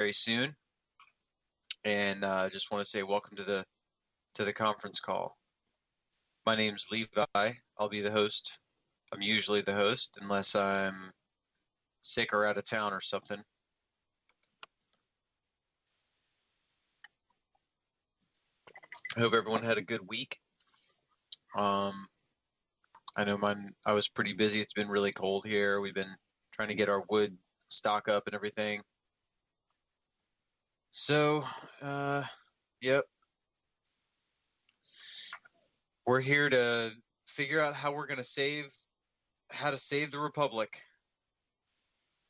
very soon. And just want to say welcome to the conference call. My name's Levi. I'll be the host. I'm usually the host unless I'm sick or out of town or something. I hope everyone had a good week. I know I was pretty busy. It's been really cold here. We've been trying to get our wood stock up and everything. So, yep. We're here to figure out how we're going to save the Republic.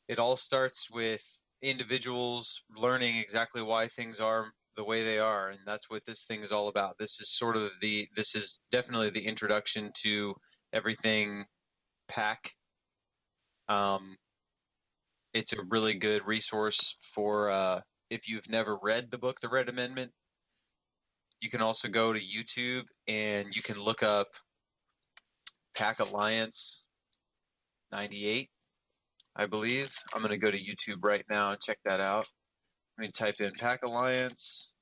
It all starts with individuals learning exactly why things are the way they are, and that's what this thing is all about. This is definitely the introduction to everything PAC. It's a really good resource for if you've never read the book, The Red Amendment. You can also go to YouTube and you can look up PAC Alliance 98, I believe. I'm going to go to YouTube right now and check that out. Let me type in PAC Alliance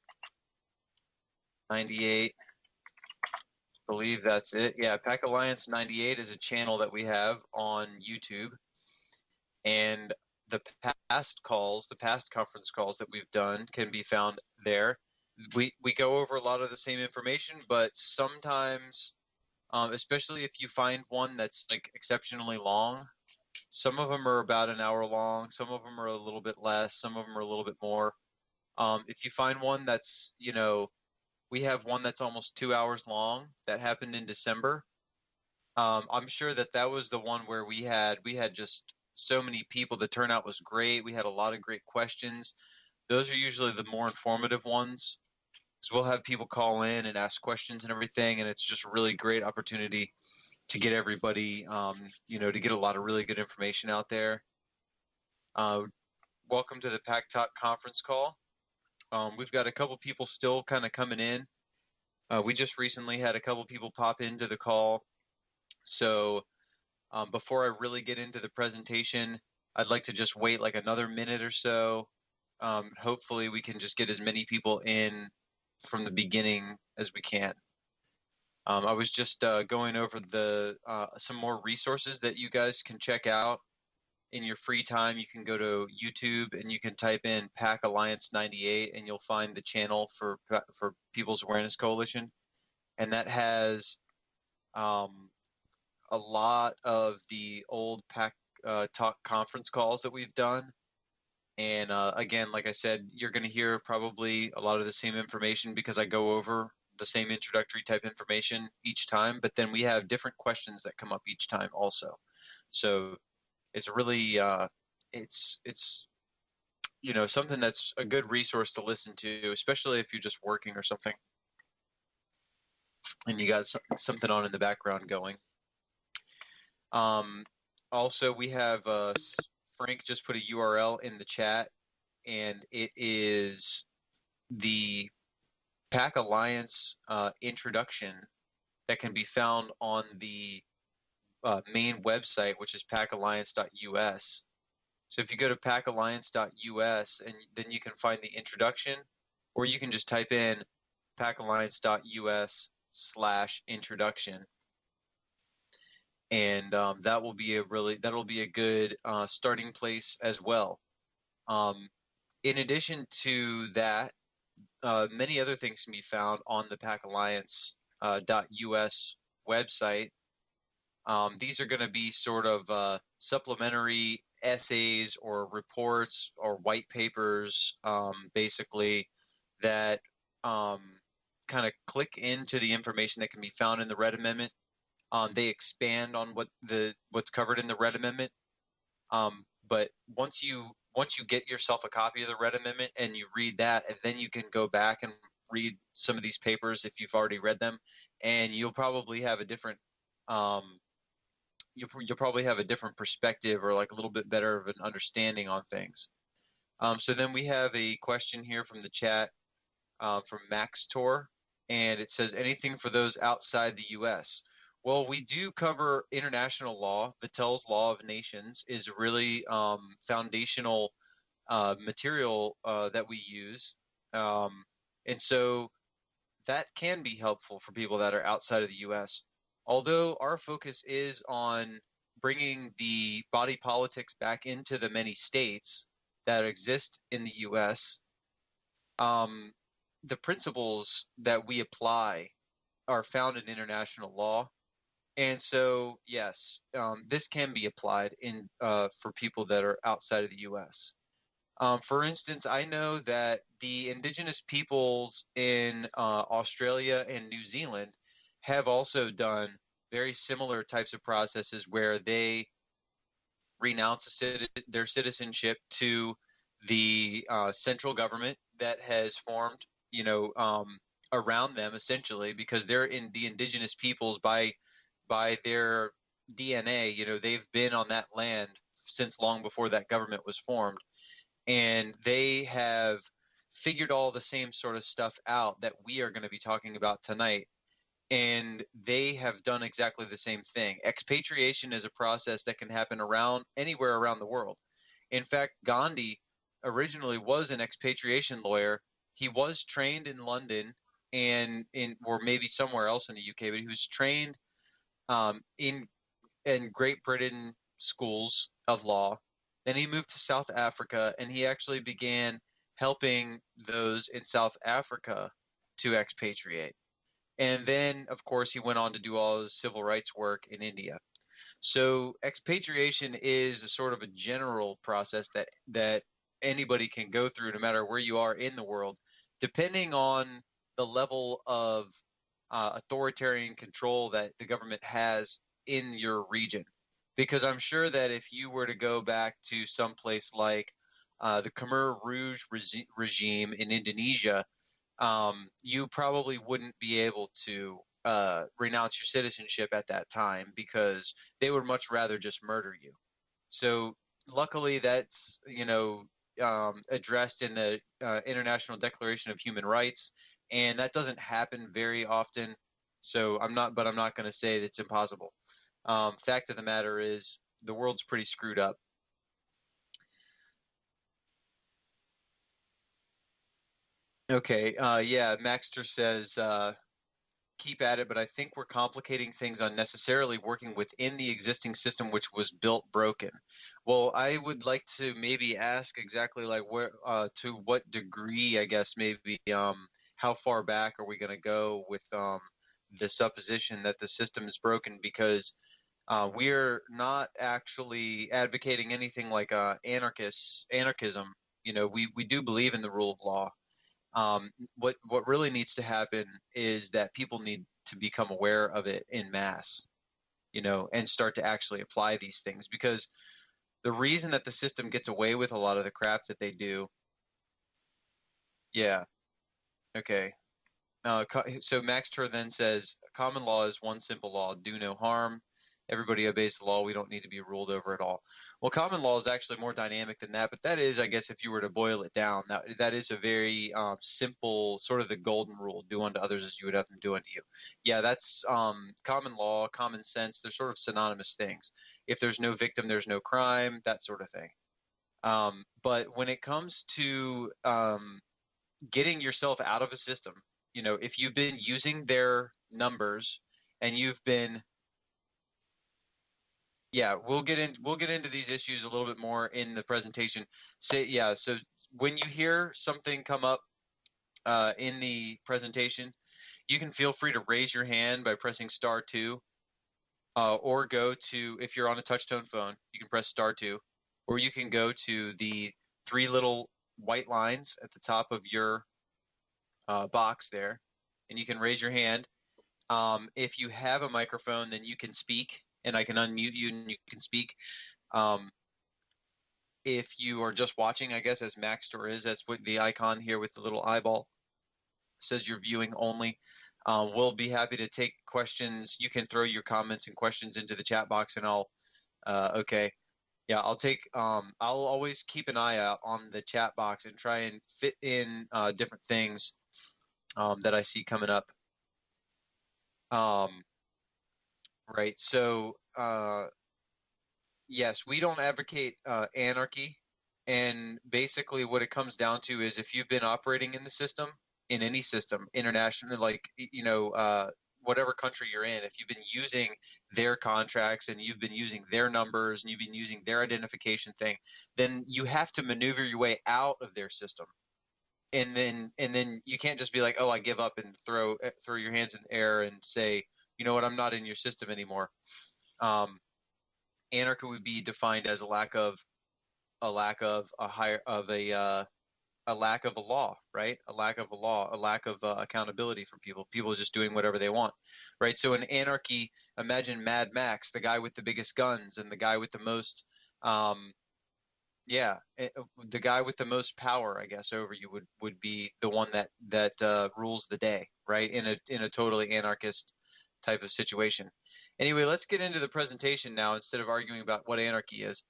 98. I believe that's it. Yeah, PAC Alliance 98 is a channel that we have on YouTube. And the past conference calls that we've done can be found there. We go over a lot of the same information, but sometimes, especially if you find one that's like exceptionally long, some of them are about an hour long, some of them are a little bit less, some of them are a little bit more. If you find one that's, we have one that's almost 2 hours long that happened in December. I'm sure that was the one where we had just so many people. The turnout was great. We had a lot of great questions. Those are usually the more informative ones. So we'll have people call in and ask questions and everything, and it's just a really great opportunity to get everybody, to get a lot of really good information out there. Welcome to the PAC Talk conference call. We've got a couple people still kind of coming in. We just recently had a couple people pop into the call. So before I really get into the presentation, I'd like to just wait like another minute or so. Hopefully we can just get as many people in from the beginning as we can. I was just going over some more resources that you guys can check out in your free time. You can go to YouTube and you can type in PAC Alliance 98 and you'll find the channel for People's Awareness Coalition. And that has a lot of the old PAC Talk conference calls that we've done. And again, like I said, you're going to hear probably a lot of the same information because I go over the same introductory type information each time, but then we have different questions that come up each time also. So it's really, it's something that's a good resource to listen to, especially if you're just working or something and you got something on in the background going. Also, we have Frank just put a URL in the chat, and it is the PAC Alliance introduction that can be found on the main website, which is pacalliance.us. So if you go to pacalliance.us, and then you can find the introduction, or you can just type in pacalliance.us/introduction. And that'll be a good starting place as well. In addition to that, many other things can be found on the pacalliance.us website. These are going to be sort of supplementary essays or reports or white papers, basically, that kind of click into the information that can be found in the Red Amendment. They expand on what's covered in the Red Amendment. But once you get yourself a copy of the Red Amendment and you read that, and then you can go back and read some of these papers if you've already read them, and you'll probably have a different you'll probably have a different perspective or like a little bit better of an understanding on things. So then we have a question here from the chat from Max Tor, and it says, anything for those outside the U.S.? Well, we do cover international law. Vattel's Law of Nations is really foundational material that we use. And so that can be helpful for people that are outside of the U.S. Although our focus is on bringing the body politics back into the many states that exist in the U.S., the principles that we apply are found in international law. And so, yes, this can be applied in for people that are outside of the U.S. For instance, I know that the indigenous peoples in Australia and New Zealand have also done very similar types of processes where they renounce their citizenship to the central government that has formed, around them, essentially, because they're in the indigenous peoples by their DNA. They've been on that land since long before that government was formed, and they have figured all the same sort of stuff out that we are going to be talking about tonight. And they have done exactly the same thing. Expatriation is a process that can happen anywhere around the world. In fact, Gandhi originally was an expatriation lawyer. He was trained in London or maybe somewhere else in the UK, but he was trained in Great Britain schools of law. Then he moved to South Africa, and he actually began helping those in South Africa to expatriate. And then, of course, he went on to do all his civil rights work in India. So expatriation is a sort of a general process that anybody can go through, no matter where you are in the world, depending on the level of authoritarian control that the government has in your region. Because I'm sure that if you were to go back to some place like the Khmer Rouge regime in Indonesia, you probably wouldn't be able to renounce your citizenship at that time, because they would much rather just murder you. So luckily that's, addressed in the International Declaration of Human Rights, and that doesn't happen very often. So I'm not going to say that it's impossible. Fact of the matter is, the world's pretty screwed up. Okay, yeah, Maxter says, keep at it, but I think we're complicating things unnecessarily working within the existing system, which was built broken. Well, I would like to maybe ask exactly like to what degree, I guess, maybe, how far back are we going to go with the supposition that the system is broken? Because we're not actually advocating anything like anarchism. We do believe in the rule of law. What really needs to happen is that people need to become aware of it in mass, and start to actually apply these things. Because the reason that the system gets away with a lot of the crap that they do, yeah, okay. So Max Tur then says, common law is one simple law: do no harm. Everybody obeys the law. We don't need to be ruled over at all. Well, common law is actually more dynamic than that, but that is, I guess, if you were to boil it down, that is a very simple, sort of the golden rule: do unto others as you would have them do unto you. Yeah, that's common law, common sense. They're sort of synonymous things. If there's no victim, there's no crime, that sort of thing. But when it comes to getting yourself out of a system, if you've been using their numbers and you've been, yeah, we'll get into these issues a little bit more in the presentation. So when you hear something come up in the presentation, you can feel free to raise your hand by pressing *2, or go to, if you're on a touch-tone phone, you can press *2, or you can go to the 3 little white lines at the top of your box there, and you can raise your hand. If you have a microphone, then you can speak, and I can unmute you and you can speak. If you are just watching, I guess, as Maxtor is, that's what the icon here with the little eyeball says, you're viewing only. We'll be happy to take questions. You can throw your comments and questions into the chat box, and okay. Yeah, I'll always keep an eye out on the chat box and try and fit in different things that I see coming up. Right, so yes, we don't advocate anarchy. And basically what it comes down to is if you've been operating in the system, in any system, international, like, whatever country you're in, if you've been using their contracts and you've been using their numbers and you've been using their identification thing, then you have to maneuver your way out of their system. And then you can't just be like, oh, I give up and throw your hands in the air and say, you know what, I'm not in your system anymore. Anarchy would be defined as a lack of a lack of a law, right? A lack of a law, a lack of accountability for people. People just doing whatever they want, right? So in anarchy, imagine Mad Max, the guy with the biggest guns and the guy with the most, the guy with the most power, I guess, over you would be the one that rules the day, right? In a totally anarchist type of situation. Anyway, let's get into the presentation now instead of arguing about what anarchy is.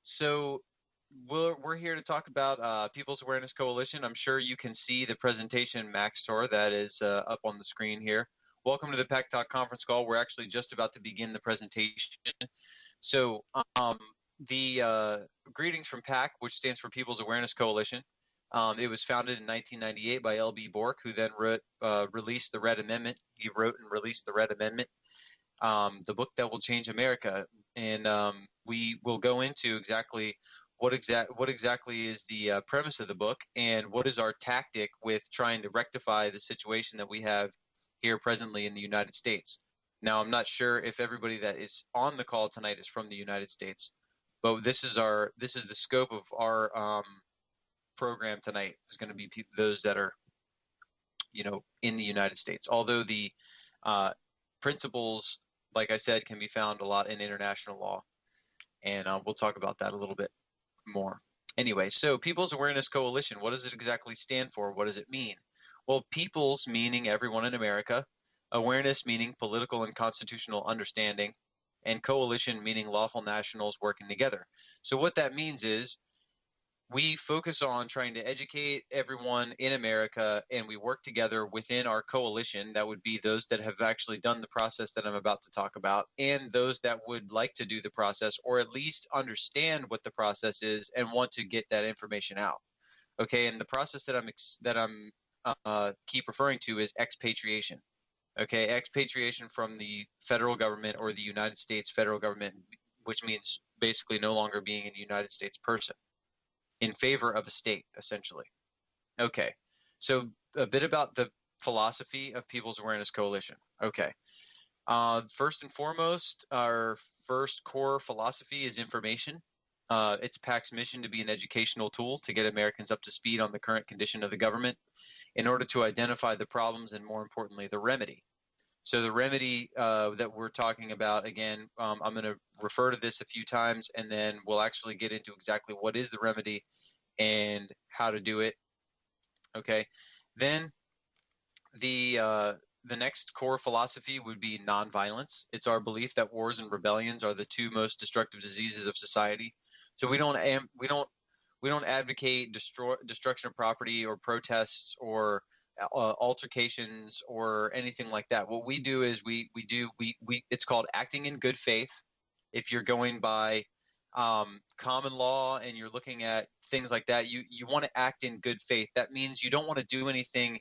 So we're here to talk about People's Awareness Coalition. I'm sure you can see the presentation Max Tor that is up on the screen here. Welcome to the PAC conference call. We're actually just about to begin the presentation. So the greetings from PAC, which stands for People's Awareness Coalition. It was founded in 1998 by L.B. Bork, who then released the Red Amendment. He wrote and released the Red Amendment, the book that will change America. And we will go into exactly what exactly is the premise of the book and what is our tactic with trying to rectify the situation that we have here presently in the United States. Now, I'm not sure if everybody that is on the call tonight is from the United States, but this is the scope of our program tonight is going to be those that are, in the United States. Although the principles, like I said, can be found a lot in international law, and we'll talk about that a little bit more. Anyway, so People's Awareness Coalition, what does it exactly stand for? What does it mean? Well, people's meaning everyone in America, awareness meaning political and constitutional understanding, and coalition meaning lawful nationals working together. So what that means is we focus on trying to educate everyone in America, and we work together within our coalition. That would be those that have actually done the process that I'm about to talk about, and those that would like to do the process, or at least understand what the process is and want to get that information out. Okay, and the process that I'm keep referring to is expatriation. Okay, expatriation from the federal government or the United States federal government, which means basically no longer being a United States person, in favor of a state, essentially. Okay, so a bit about the philosophy of People's Awareness Coalition. Okay, first and foremost, our first core philosophy is information. It's PAC's mission to be an educational tool to get Americans up to speed on the current condition of the government in order to identify the problems and, more importantly, the remedy. So the remedy that we're talking about, again, I'm going to refer to this a few times, and then we'll actually get into exactly what is the remedy and how to do it. Okay. Then the next core philosophy would be nonviolence. It's our belief that wars and rebellions are the two most destructive diseases of society. So we don't advocate destruction of property or protests or altercations or anything like that. What we do is we it's called acting in good faith. If you're going by common law and you're looking at things like that, you want to act in good faith. That means you don't want to do anything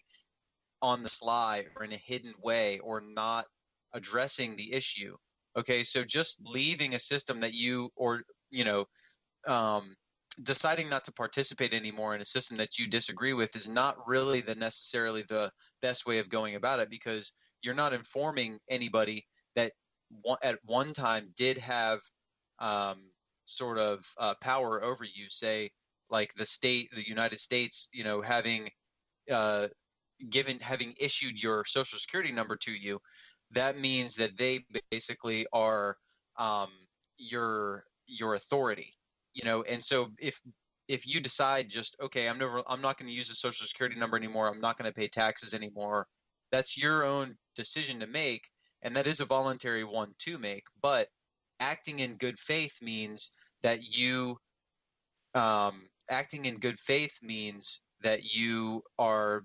on the sly or in a hidden way or not addressing the issue. Okay, so just leaving a system that deciding not to participate anymore in a system that you disagree with is not really necessarily the best way of going about it, because you're not informing anybody that at one time did have sort of power over you, say like the United States, having issued your social security number to you. That means that they basically are your authority. And so if you decide just, okay, I'm not going to use the social security number anymore, I'm not going to pay taxes anymore, that's your own decision to make, and that is a voluntary one to make. But acting in good faith means that you are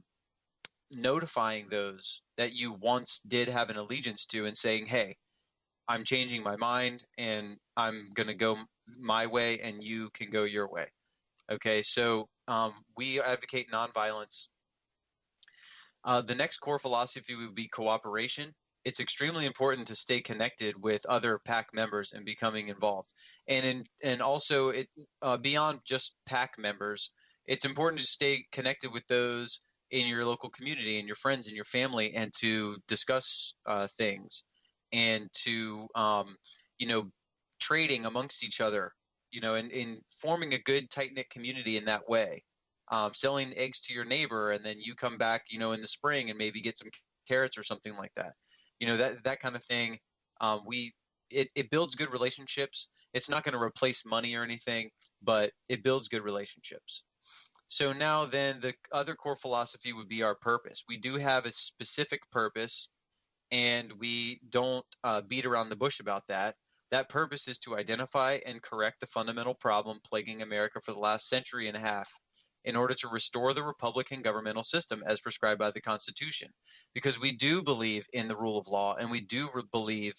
notifying those that you once did have an allegiance to and saying, hey, I'm changing my mind and I'm going to go my way and you can go your way. Okay, so we advocate nonviolence. The next core philosophy would be cooperation. It's extremely important to stay connected with other PAC members and becoming involved. And also it beyond just PAC members, it's important to stay connected with those in your local community and your friends and your family, and to discuss things, and to trading amongst each other, and forming a good tight-knit community in that way. Selling eggs to your neighbor, and then you come back, in the spring and maybe get some carrots or something like that. That kind of thing. It builds good relationships. It's not going to replace money or anything, but it builds good relationships. So now then the other core philosophy would be our purpose. We do have a specific purpose, and we don't beat around the bush about that. That purpose is to identify and correct the fundamental problem plaguing America for the last century and a half, in order to restore the Republican governmental system as prescribed by the Constitution. Because we do believe in the rule of law, and we do believe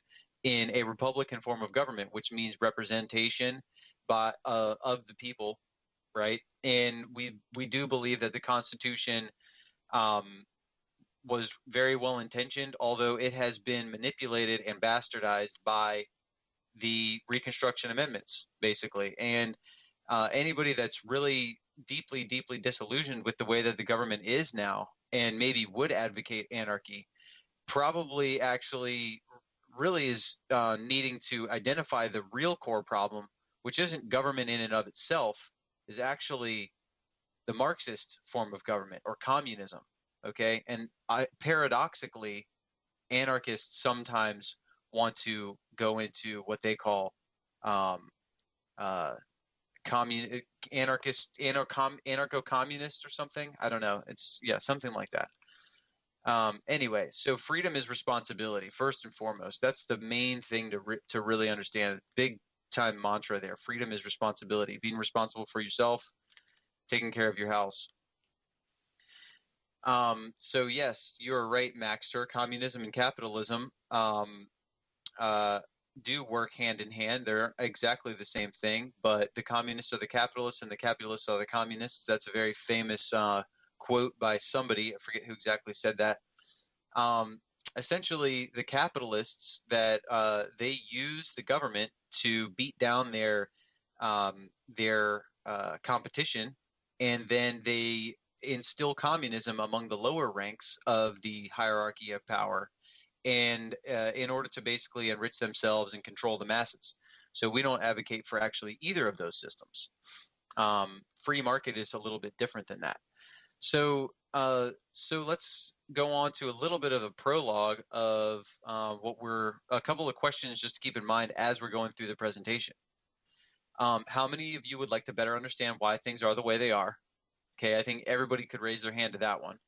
in a Republican form of government, which means representation of the people, right? And we do believe that the Constitution was very well intentioned, although it has been manipulated and bastardized by the Reconstruction Amendments, basically. And anybody that's really deeply disillusioned with the way that the government is now, and maybe would advocate anarchy, probably actually really is needing to identify the real core problem, which isn't government in and of itself, is actually the Marxist form of government, or communism. Okay, and paradoxically, anarchists sometimes want to go into what they call anarcho-communist or something. I don't know. It's something like that. Anyway, so freedom is responsibility first and foremost. That's the main thing to really understand. Big time mantra there. Freedom is responsibility. Being responsible for yourself, taking care of your house. So yes, you're right, Maxter. Communism and capitalism do work hand in hand. They're exactly the same thing, but the communists are the capitalists and the capitalists are the communists. That's a very famous quote by somebody. I forget who exactly said that. Essentially, the capitalists, that they use the government to beat down their competition, and then they instill communism among the lower ranks of the hierarchy of power, and in order to basically enrich themselves and control the masses. So we don't advocate for actually either of those systems. Free market is a little bit different than that. So let's go on to a little bit of a prologue of a couple of questions just to keep in mind as we're going through the presentation. How many of you would like to better understand why things are the way they are? Okay, I think everybody could raise their hand to that one.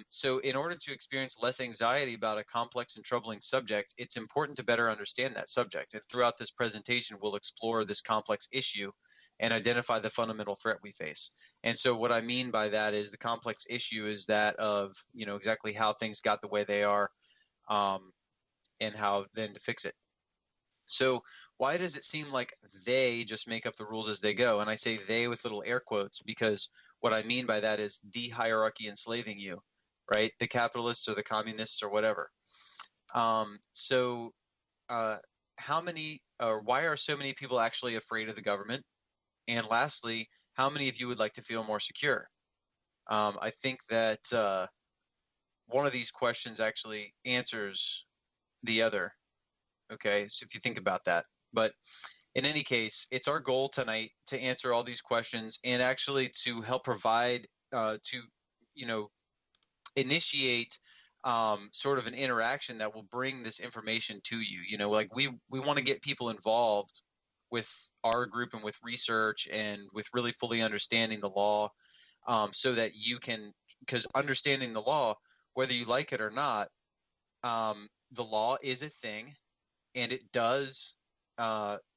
So in order to experience less anxiety about a complex and troubling subject, it's important to better understand that subject. And throughout this presentation, we'll explore this complex issue and identify the fundamental threat we face. And so what I mean by that is the complex issue is that of, exactly how things got the way they are, and how then to fix it. So why does it seem like they just make up the rules as they go? And I say they with little air quotes, because what I mean by that is the hierarchy enslaving you, right? The capitalists or the communists or whatever. How many, or why are so many people actually afraid of the government? And lastly, how many of you would like to feel more secure? I think that one of these questions actually answers the other. Okay, so if you think about that. But in any case, it's our goal tonight to answer all these questions and actually to help provide, initiate sort of an interaction that will bring this information to you. Like we want to get people involved with our group and with research and with really fully understanding the law, so that you can, because understanding the law, whether you like it or not, the law is a thing, and it does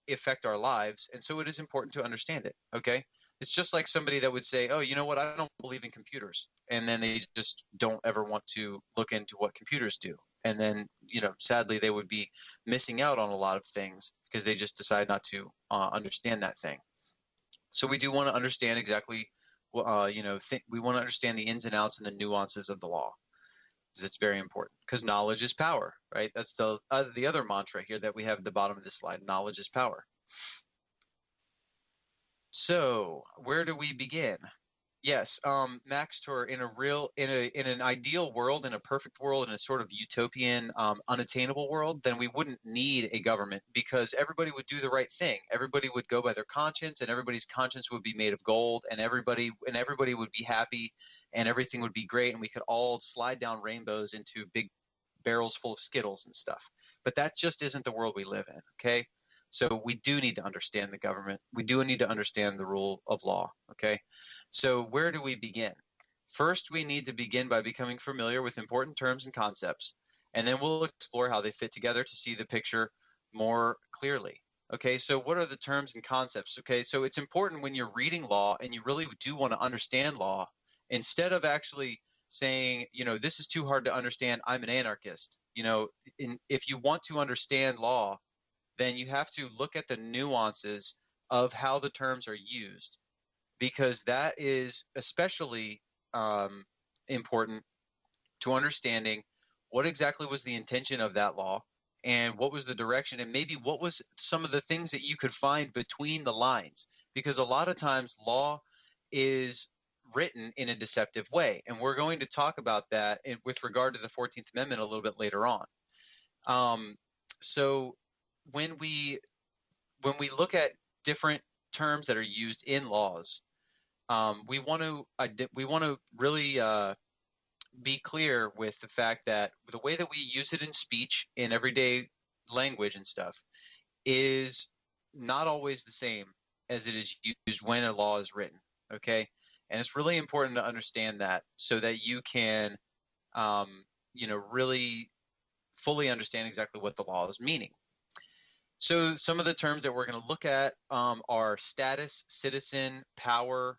affect our lives, and so it is important to understand it. Okay, it's just like somebody that would say, oh, you know what, I don't believe in computers, and then they just don't ever want to look into what computers do, and then sadly they would be missing out on a lot of things because they just decide not to understand that thing. So we do want to understand exactly, we want to understand the ins and outs and the nuances of the law. It's very important because knowledge is power, right? That's the other mantra here that we have at the bottom of this slide. Knowledge is power. So where do we begin? Yes, Max Tour, in an ideal world, in a perfect world, in a sort of utopian, unattainable world, then we wouldn't need a government because everybody would do the right thing. Everybody would go by their conscience, and everybody's conscience would be made of gold, and everybody would be happy, and everything would be great, and we could all slide down rainbows into big barrels full of Skittles and stuff. But that just isn't the world we live in, okay? So we do need to understand the government. We do need to understand the rule of law, okay? So where do we begin? First, we need to begin by becoming familiar with important terms and concepts, and then we'll explore how they fit together to see the picture more clearly. Okay, so what are the terms and concepts? Okay, so it's important when you're reading law and you really do want to understand law, instead of actually saying, this is too hard to understand, I'm an anarchist. If you want to understand law, then you have to look at the nuances of how the terms are used, because that is especially important to understanding what exactly was the intention of that law and what was the direction, and maybe what was some of the things that you could find between the lines, because a lot of times law is written in a deceptive way, and we're going to talk about that with regard to the 14th Amendment a little bit later on. So when we look at different terms that are used in laws, we want to really be clear with the fact that the way that we use it in speech, in everyday language and stuff, is not always the same as it is used when a law is written. Okay, and it's really important to understand that so that you can, really fully understand exactly what the law is meaning. So some of the terms that we're going to look at are status, citizen, power,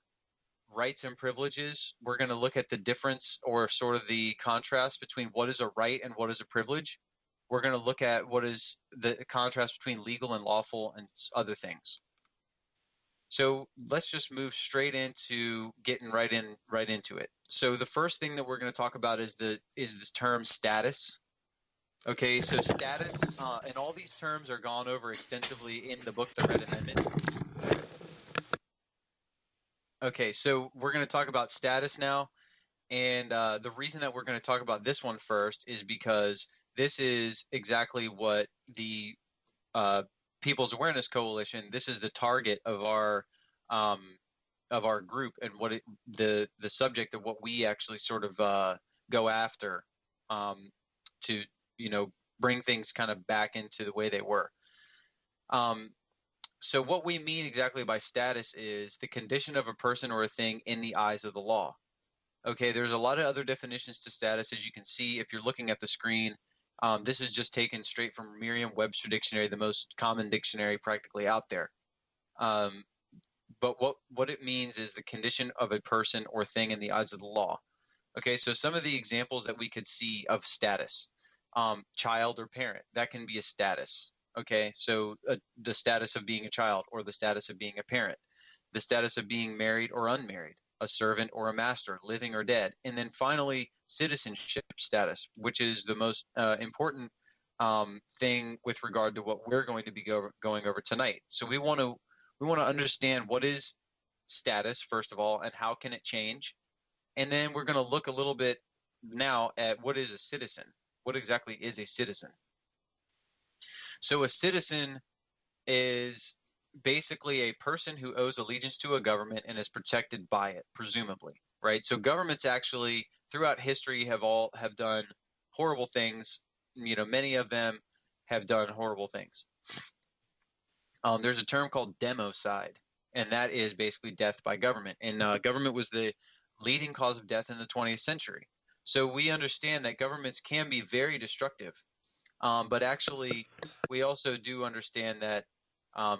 rights and privileges. We're going to look at the difference, or sort of the contrast between what is a right and what is a privilege. We're going to look at what is the contrast between legal and lawful and other things. So let's just move straight into getting right into it. So the first thing that we're going to talk about is this term status. Okay, so status, and all these terms are gone over extensively in the book, The Red Amendment. Okay, so we're going to talk about status now, and the reason that we're going to talk about this one first is because this is exactly what the People's Awareness Coalition, this is the target of our group, and what the subject of what we actually sort of go after to bring things kind of back into the way they were. So what we mean exactly by status is the condition of a person or a thing in the eyes of the law. Okay, there's a lot of other definitions to status, as you can see if you're looking at the screen. This is just taken straight from Merriam-Webster Dictionary, the most common dictionary practically out there. But what it means is the condition of a person or thing in the eyes of the law. Okay, so some of the examples that we could see of status, child or parent, that can be a status. Okay, so the status of being a child or the status of being a parent, the status of being married or unmarried, a servant or a master, living or dead, and then finally citizenship status, which is the most important thing with regard to what we're going to be going over tonight. So we want to understand what is status first of all, and how can it change, and then we're going to look a little bit now at what is a citizen. What exactly is a citizen? So a citizen is basically a person who owes allegiance to a government and is protected by it, presumably, right? So governments actually throughout history have done horrible things. Many of them have done horrible things. There's a term called democide, and that is basically death by government. And government was the leading cause of death in the 20th century. So we understand that governments can be very destructive. But actually, we also do understand that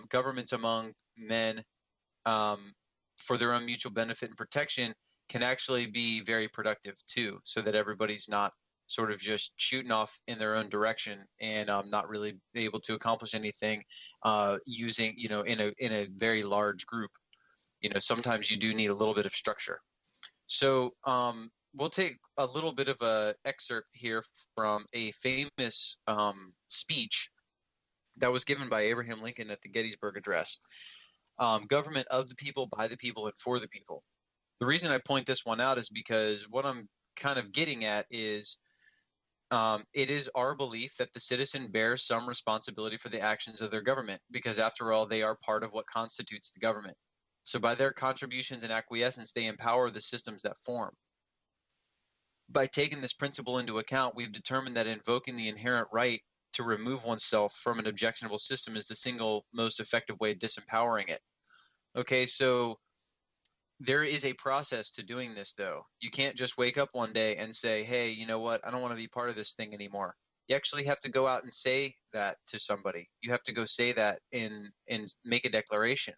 governments among men, for their own mutual benefit and protection, can actually be very productive too, so that everybody's not sort of just shooting off in their own direction and not really able to accomplish anything using, in a very large group. Sometimes you do need a little bit of structure. So we'll take a little bit of a excerpt here from a famous speech that was given by Abraham Lincoln at the Gettysburg Address. Government of the people, by the people, and for the people. The reason I point this one out is because what I'm kind of getting at is it is our belief that the citizen bears some responsibility for the actions of their government, because after all, they are part of what constitutes the government. So by their contributions and acquiescence, they empower the systems that form. By taking this principle into account, we've determined that invoking the inherent right to remove oneself from an objectionable system is the single most effective way of disempowering it. Okay, so there is a process to doing this, though. You can't just wake up one day and say, hey, you know what, I don't want to be part of this thing anymore. You actually have to go out and say that to somebody. You have to go say that and make a declaration,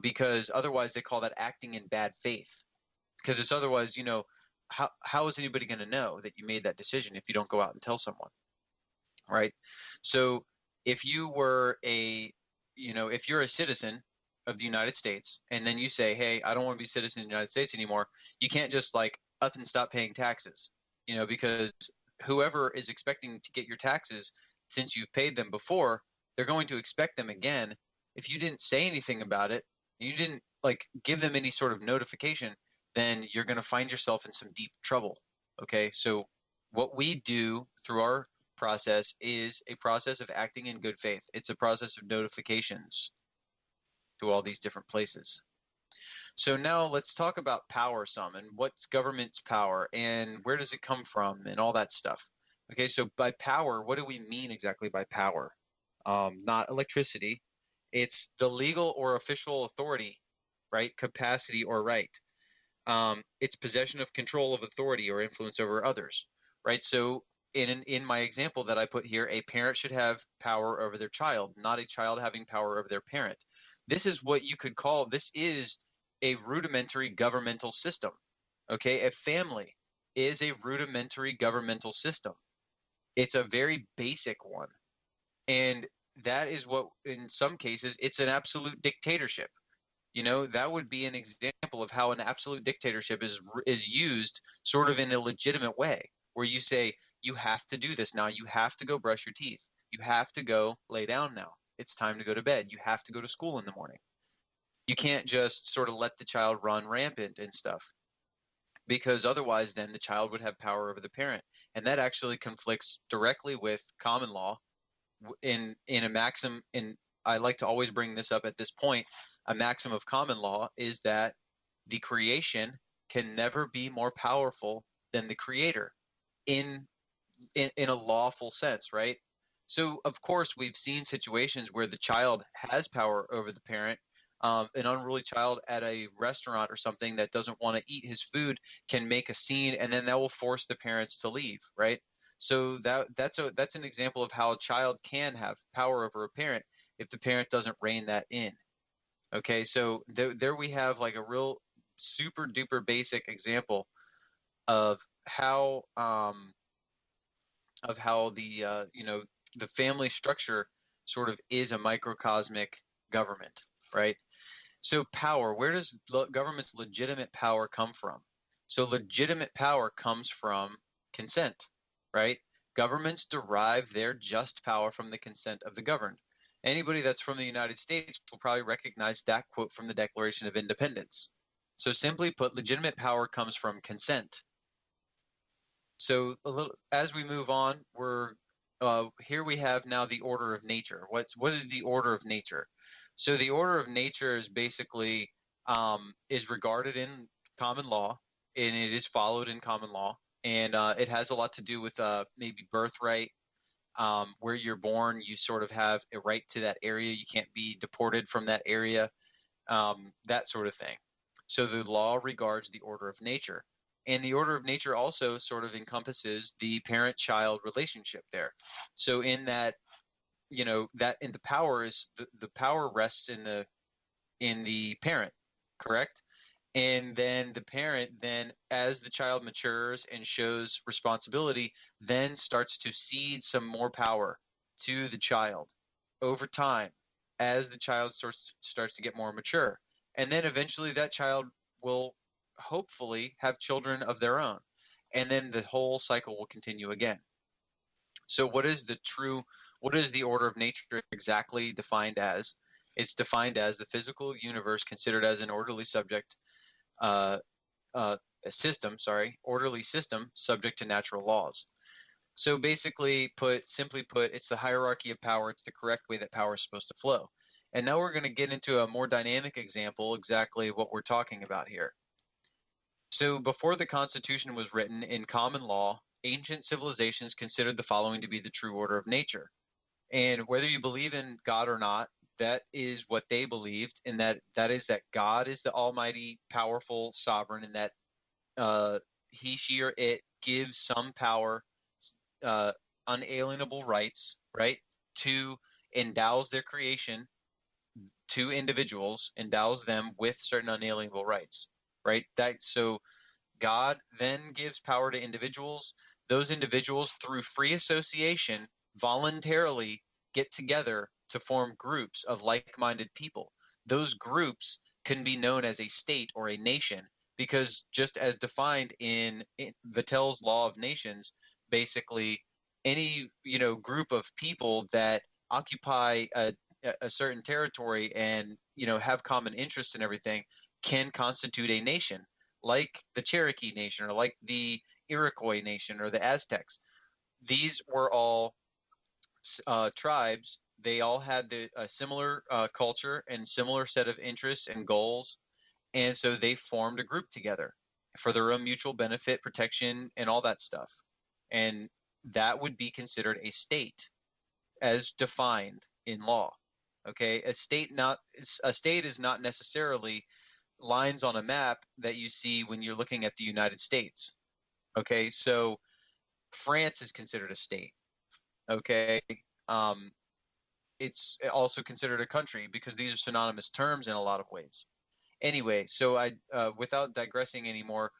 because otherwise they call that acting in bad faith. Because it's otherwise, how is anybody going to know that you made that decision if you don't go out and tell someone, right? So if you were if you're a citizen of the United States, and then you say, hey, I don't want to be a citizen of the United States anymore, you can't just up and stop paying taxes, because whoever is expecting to get your taxes, since you've paid them before, they're going to expect them again. If you didn't say anything about it, you didn't give them any sort of notification, then you're going to find yourself in some deep trouble. Okay, so what we do through our process is a process of acting in good faith. It's a process of notifications to all these different places. So now let's talk about power some, and what's government's power and where does it come from and all that stuff. Okay, so by power, what do we mean exactly by power? Not electricity. It's the legal or official authority, right? Capacity or right. It's possession of control of authority or influence over others, right? So in my example that I put here, a parent should have power over their child, not a child having power over their parent. This is what you could call, this is a rudimentary governmental system. Okay, a family is a rudimentary governmental system. It's a very basic one. And that is what, in some cases, it's an absolute dictatorship. That would be an example of how an absolute dictatorship is used sort of in a legitimate way, where you say, you have to do this now. You have to go brush your teeth. You have to go lay down now. It's time to go to bed. You have to go to school in the morning. You can't just sort of let the child run rampant and stuff, because otherwise then the child would have power over the parent. And that actually conflicts directly with common law in a maxim. And I like to always bring this up at this point. A maxim of common law is that the creation can never be more powerful than the creator in a lawful sense, right? So of course we've seen situations where the child has power over the parent. An unruly child at a restaurant or something that doesn't want to eat his food can make a scene, and then that will force the parents to leave, right? So that's an example of how a child can have power over a parent if the parent doesn't rein that in. Okay, so there we have a real super duper basic example of how the family structure sort of is a microcosmic government, right? So power, where does government's legitimate power come from? So legitimate power comes from consent, right? Governments derive their just power from the consent of the governed. Anybody that's from the United States will probably recognize that quote from the Declaration of Independence. So simply put, legitimate power comes from consent. So as we move on, here we have now the order of nature. What is the order of nature? So the order of nature is basically is regarded in common law, and it is followed in common law, and it has a lot to do with maybe birthright. Where you're born, you sort of have a right to that area. You can't be deported from that area, that sort of thing. So the law regards the order of nature. And the order of nature also sort of encompasses the parent-child relationship there. So in that, that in the power is the power rests in the parent, correct? And then the parent then, as the child matures and shows responsibility, then starts to cede some more power to the child over time as the child starts to get more mature. And then eventually that child will hopefully have children of their own. And then the whole cycle will continue again. So what is the order of nature exactly defined as? It's defined as the physical universe considered as an orderly uh, orderly system subject to natural laws. So basically, simply put, it's the hierarchy of power. It's the correct way that power is supposed to flow. And now we're going to get into a more dynamic example, exactly what we're talking about here. So before the Constitution was written, in common law, ancient civilizations considered the following to be the true order of nature. And whether you believe in God or not, that is what they believed, and that is that God is the almighty, powerful sovereign, and that he, she, or it gives some power, uh, unalienable rights, right, to endows their creation to individuals, endows them with certain unalienable rights, right? That so God then gives power to individuals. Those individuals, through free association, voluntarily get together to form groups of like-minded people. Those groups can be known as a state or a nation because, just as defined in Vattel's Law of Nations, basically any group of people that occupy a certain territory and have common interests and everything can constitute a nation, like the Cherokee Nation or like the Iroquois Nation or the Aztecs. These were all tribes. They all had a similar culture and similar set of interests and goals, and so they formed a group together for their own mutual benefit, protection, and all that stuff. And that would be considered a state as defined in law. Okay, a state is not necessarily lines on a map that you see when you're looking at the United States. Okay, so France is considered a state. Okay, um, it's also considered a country because these are synonymous terms in a lot of ways. Anyway, so without digressing anymore,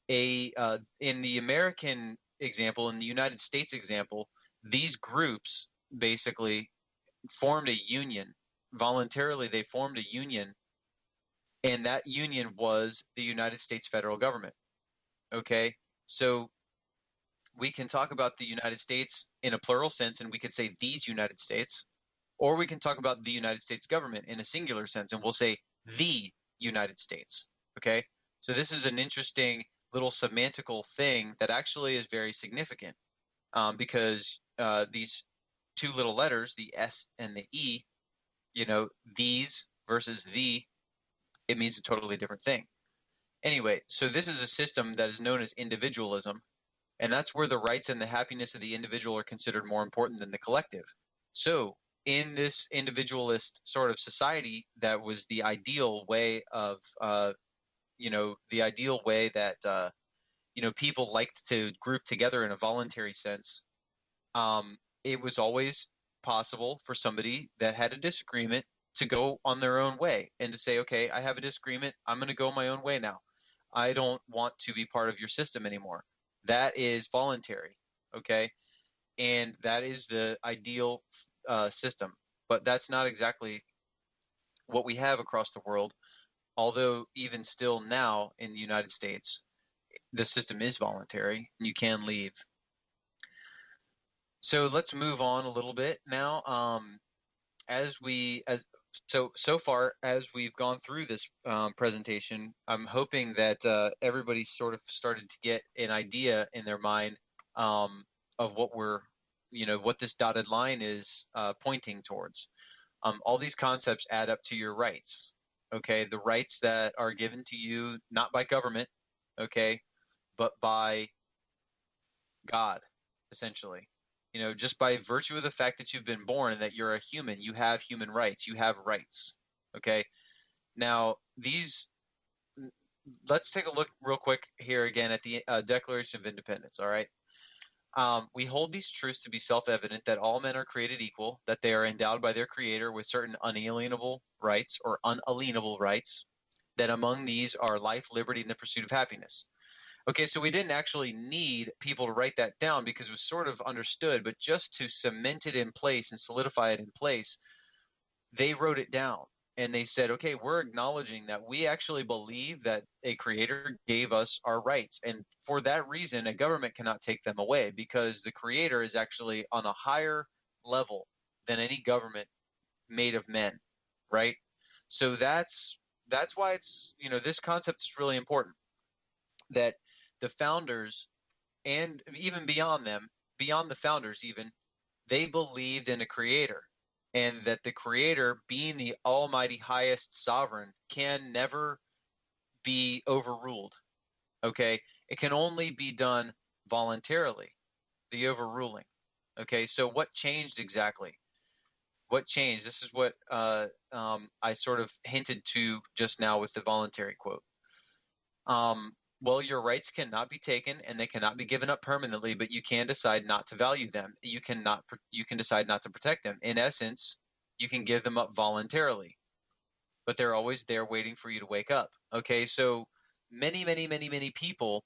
in the American example, in the United States example, these groups basically formed a union. Voluntarily, they formed a union, and that union was the United States federal government. Okay, so we can talk about the United States in a plural sense, and we could say these United States, or we can talk about the United States government in a singular sense, and we'll say the United States. Okay, so this is an interesting little semantical thing that actually is very significant because these two little letters, the S and the E, these versus the, it means a totally different thing. Anyway, so this is a system that is known as individualism, and that's where the rights and the happiness of the individual are considered more important than the collective. So in this individualist sort of society, that was the ideal way of, the ideal way that, people liked to group together in a voluntary sense. It was always possible for somebody that had a disagreement to go on their own way and to say, okay, I have a disagreement. I'm going to go my own way now. I don't want to be part of your system anymore. That is voluntary, okay? And that is the ideal system. But that's not exactly what we have across the world, although even still now in the United States, the system is voluntary and you can leave. So let's move on a little bit now. So far as we've gone through this presentation, I'm hoping that everybody sort of started to get an idea in their mind of what this dotted line is pointing towards. All these concepts add up to your rights. Okay, the rights that are given to you not by government, okay, but by God, essentially. Just by virtue of the fact that you've been born and that you're a human, you have human rights. You have rights. Okay. Now, let's take a look real quick here again at the Declaration of Independence. All right. We hold these truths to be self-evident that all men are created equal, that they are endowed by their Creator with certain unalienable rights or unalienable rights, that among these are life, liberty, and the pursuit of happiness. Okay, so we didn't actually need people to write that down because it was sort of understood, but just to cement it in place and solidify it in place, they wrote it down and they said, okay, we're acknowledging that we actually believe that a creator gave us our rights. And for that reason, a government cannot take them away because the creator is actually on a higher level than any government made of men, right? So that's why it's, this concept is really important, that the founders, and even beyond them, beyond the founders even, they believed in a creator, and that the creator, being the almighty highest sovereign, can never be overruled. Okay, it can only be done voluntarily, the overruling. Okay, so what changed exactly? What changed? This is what I sort of hinted to just now with the voluntary quote. Well, your rights cannot be taken and they cannot be given up permanently, but you can decide not to value them. You can decide not to protect them. In essence, you can give them up voluntarily, but they're always there waiting for you to wake up. Okay, so many people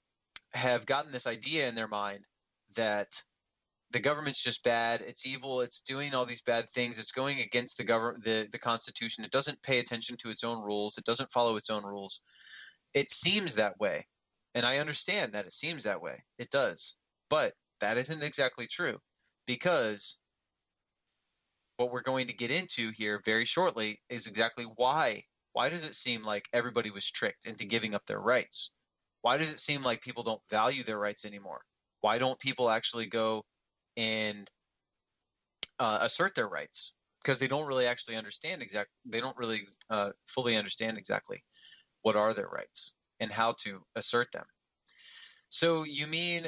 have gotten this idea in their mind that the government's just bad, it's evil, it's doing all these bad things, it's going against the Constitution, it doesn't pay attention to its own rules, it doesn't follow its own rules. It seems that way, and I understand that it seems that way. It does, but that isn't exactly true, because what we're going to get into here very shortly is exactly why. Why does it seem like everybody was tricked into giving up their rights? Why does it seem like people don't value their rights anymore? Why don't people actually go and assert their rights? Because they don't really actually understand they don't really fully understand exactly what are their rights and how to assert them. So you mean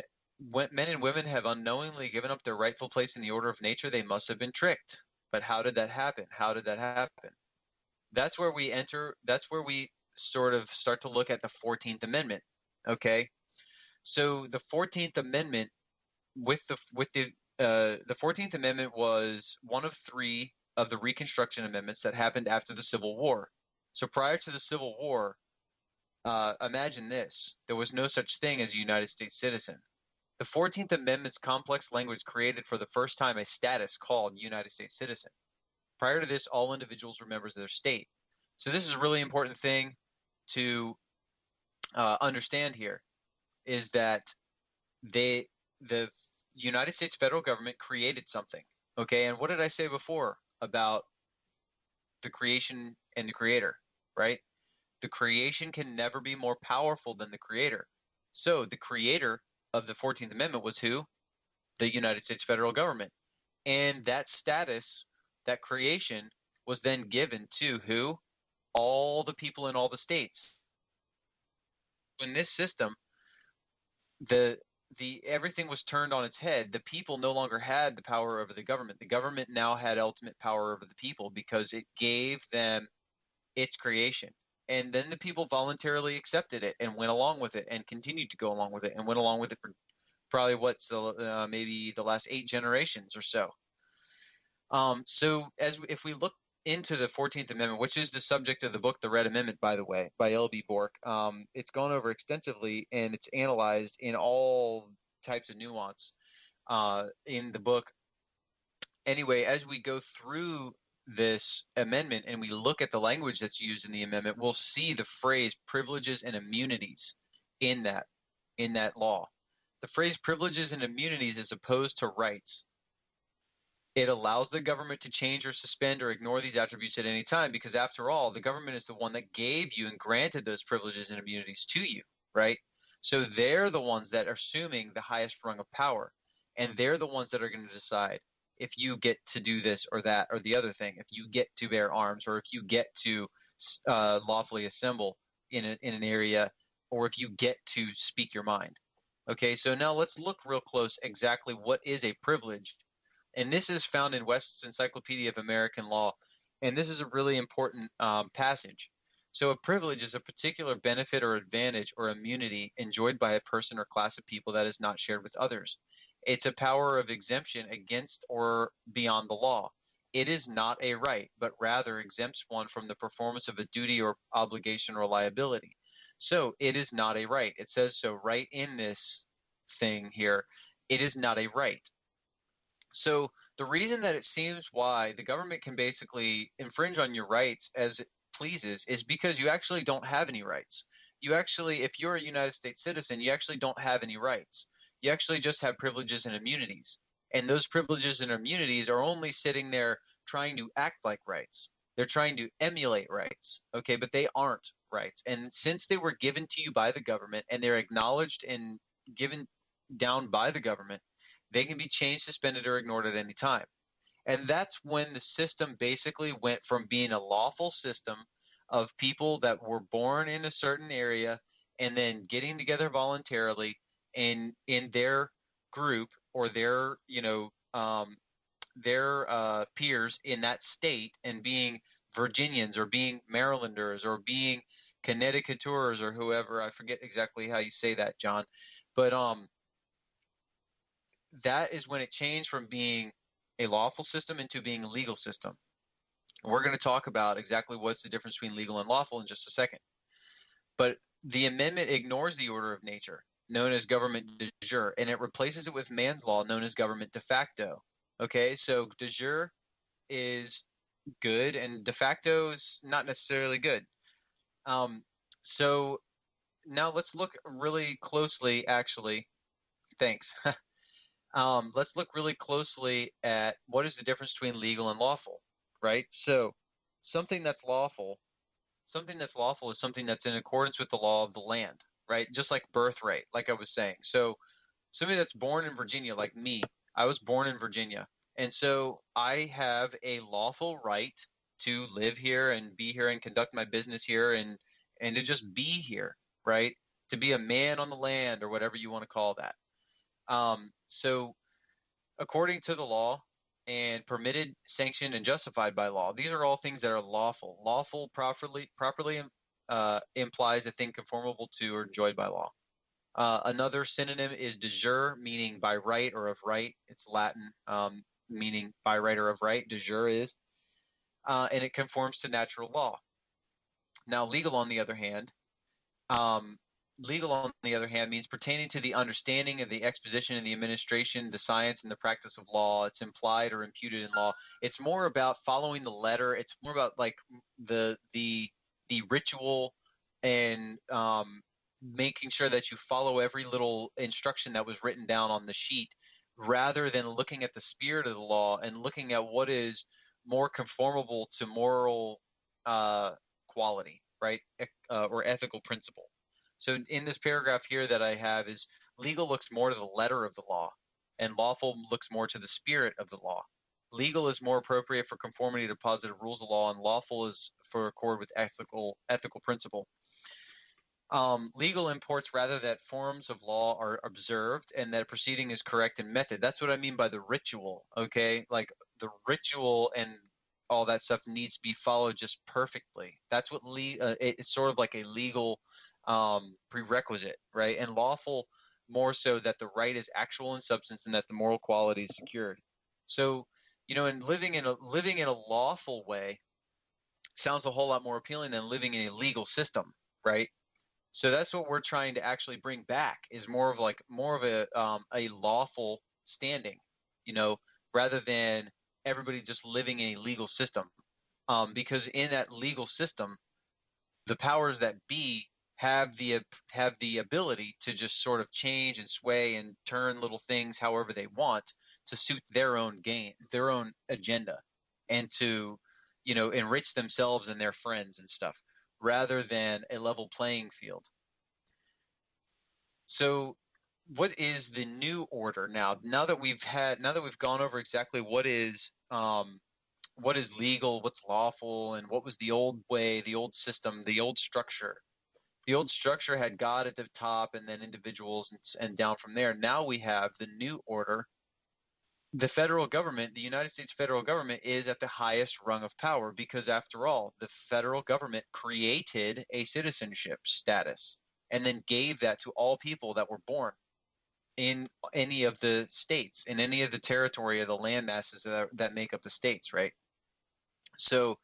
when men and women have unknowingly given up their rightful place in the order of nature, they must have been tricked. But how did that happen? How did that happen? That's where we sort of start to look at the 14th Amendment. Okay? So the 14th Amendment the 14th Amendment was one of three of the Reconstruction Amendments that happened after the Civil War. So prior to the Civil War, imagine this: there was no such thing as a United States citizen. The 14th Amendment's complex language created for the first time a status called United States citizen. Prior to this, all individuals were members of their state. So this is a really important thing to understand here, is that the United States federal government created something. Okay, and what did I say before about the creation and the creator, right? The creation can never be more powerful than the creator. So the creator of the 14th Amendment was who? The United States federal government. And that status, that creation, was then given to who? All the people in all the states. In this system, the everything was turned on its head. The people no longer had the power over the government. The government now had ultimate power over the people because it gave them its creation. And then the people voluntarily accepted it and went along with it and continued to go along with it and went along with it for probably maybe the last 8 generations or so. So if we look into the 14th Amendment, which is the subject of the book, The Red Amendment, by the way, by L.B. Bork, it's gone over extensively and it's analyzed in all types of nuance in the book. Anyway, as we go through this amendment and we look at the language that's used in the amendment, we'll see the phrase privileges and immunities in that law. The phrase privileges and immunities is opposed to rights. It allows the government to change or suspend or ignore these attributes at any time, because after all, the government is the one that gave you and granted those privileges and immunities to you, right? So they're the ones that are assuming the highest rung of power, and they're the ones that are going to decide if you get to do this or that or the other thing, if you get to bear arms, or if you get to lawfully assemble in an area, or if you get to speak your mind. Okay, so now let's look real close exactly what is a privilege. And this is found in West's Encyclopedia of American Law, and this is a really important passage. So a privilege is a particular benefit or advantage or immunity enjoyed by a person or class of people that is not shared with others. It's a power of exemption against or beyond the law. it is not a right, but rather exempts one from the performance of a duty or obligation or liability. So it is not a right. It says so right in this thing here. It is not a right. So the reason that it seems why the government can basically infringe on your rights as it pleases is because you actually don't have any rights. You actually, if you're a United States citizen, you actually don't have any rights. You actually just have privileges and immunities. And those privileges and immunities are only sitting there trying to act like rights. They're trying to emulate rights, okay, but they aren't rights. And since they were given to you by the government and they're acknowledged and given down by the government, they can be changed, suspended, or ignored at any time. And that's when the system basically went from being a lawful system of people that were born in a certain area and then getting together voluntarily in their group or their, their peers in that state and being Virginians or being Marylanders or being Connecticuters or whoever. I forget exactly how you say that, John. But that is when it changed from being a lawful system into being a legal system. We're going to talk about exactly what's the difference between legal and lawful in just a second. But the amendment ignores the order of nature, known as government de jure, and it replaces it with man's law, known as government de facto. Okay, so de jure is good, and de facto is not necessarily good. So now let's look really closely, actually. Thanks. Let's look really closely at what is the difference between legal and lawful, right? So something that's lawful is something that's in accordance with the law of the land, right? Just like birthright, like I was saying. So somebody that's born in Virginia, like me, I was born in Virginia. And so I have a lawful right to live here and be here and conduct my business here and to just be here, right? To be a man on the land or whatever you want to call that. So according to the law and permitted, sanctioned, and justified by law, these are all things that are lawful. Lawful properly implies a thing conformable to or enjoyed by law. Another synonym is de jure, meaning by right or of right. It's Latin, meaning by right or of right. De jure is, and it conforms to natural law. Now, legal, on the other hand, means pertaining to the understanding of the exposition and the administration, the science and the practice of law. It's implied or imputed in law. It's more about following the letter. It's more about like the ritual and making sure that you follow every little instruction that was written down on the sheet, rather than looking at the spirit of the law and looking at what is more conformable to moral quality, right, or ethical principle. So in this paragraph here that I have is legal looks more to the letter of the law and lawful looks more to the spirit of the law. Legal is more appropriate for conformity to positive rules of law and lawful is for accord with ethical principle. Legal imports rather that forms of law are observed and that proceeding is correct in method. That's what I mean by the ritual, okay? Like the ritual and all that stuff needs to be followed just perfectly. That's what it's sort of like a legal prerequisite, right? And lawful more so that the right is actual in substance and that the moral quality is secured. So, and living in a lawful way sounds a whole lot more appealing than living in a legal system, right? So that's what we're trying to actually bring back is more of a lawful standing, rather than everybody just living in a legal system. Because in that legal system, the powers that be have the ability to just sort of change and sway and turn little things however they want to suit their own gain, their own agenda, and to enrich themselves and their friends and stuff, rather than a level playing field. So what is the new order now? Now that we've gone over exactly what is legal, what's lawful, and what was the old way, the old system, the old structure. The old structure had God at the top and then individuals and down from there. Now we have the new order. The federal government, the United States federal government, is at the highest rung of power because, after all, the federal government created a citizenship status and then gave that to all people that were born in any of the states, in any of the territory of the land masses that make up the states, right? So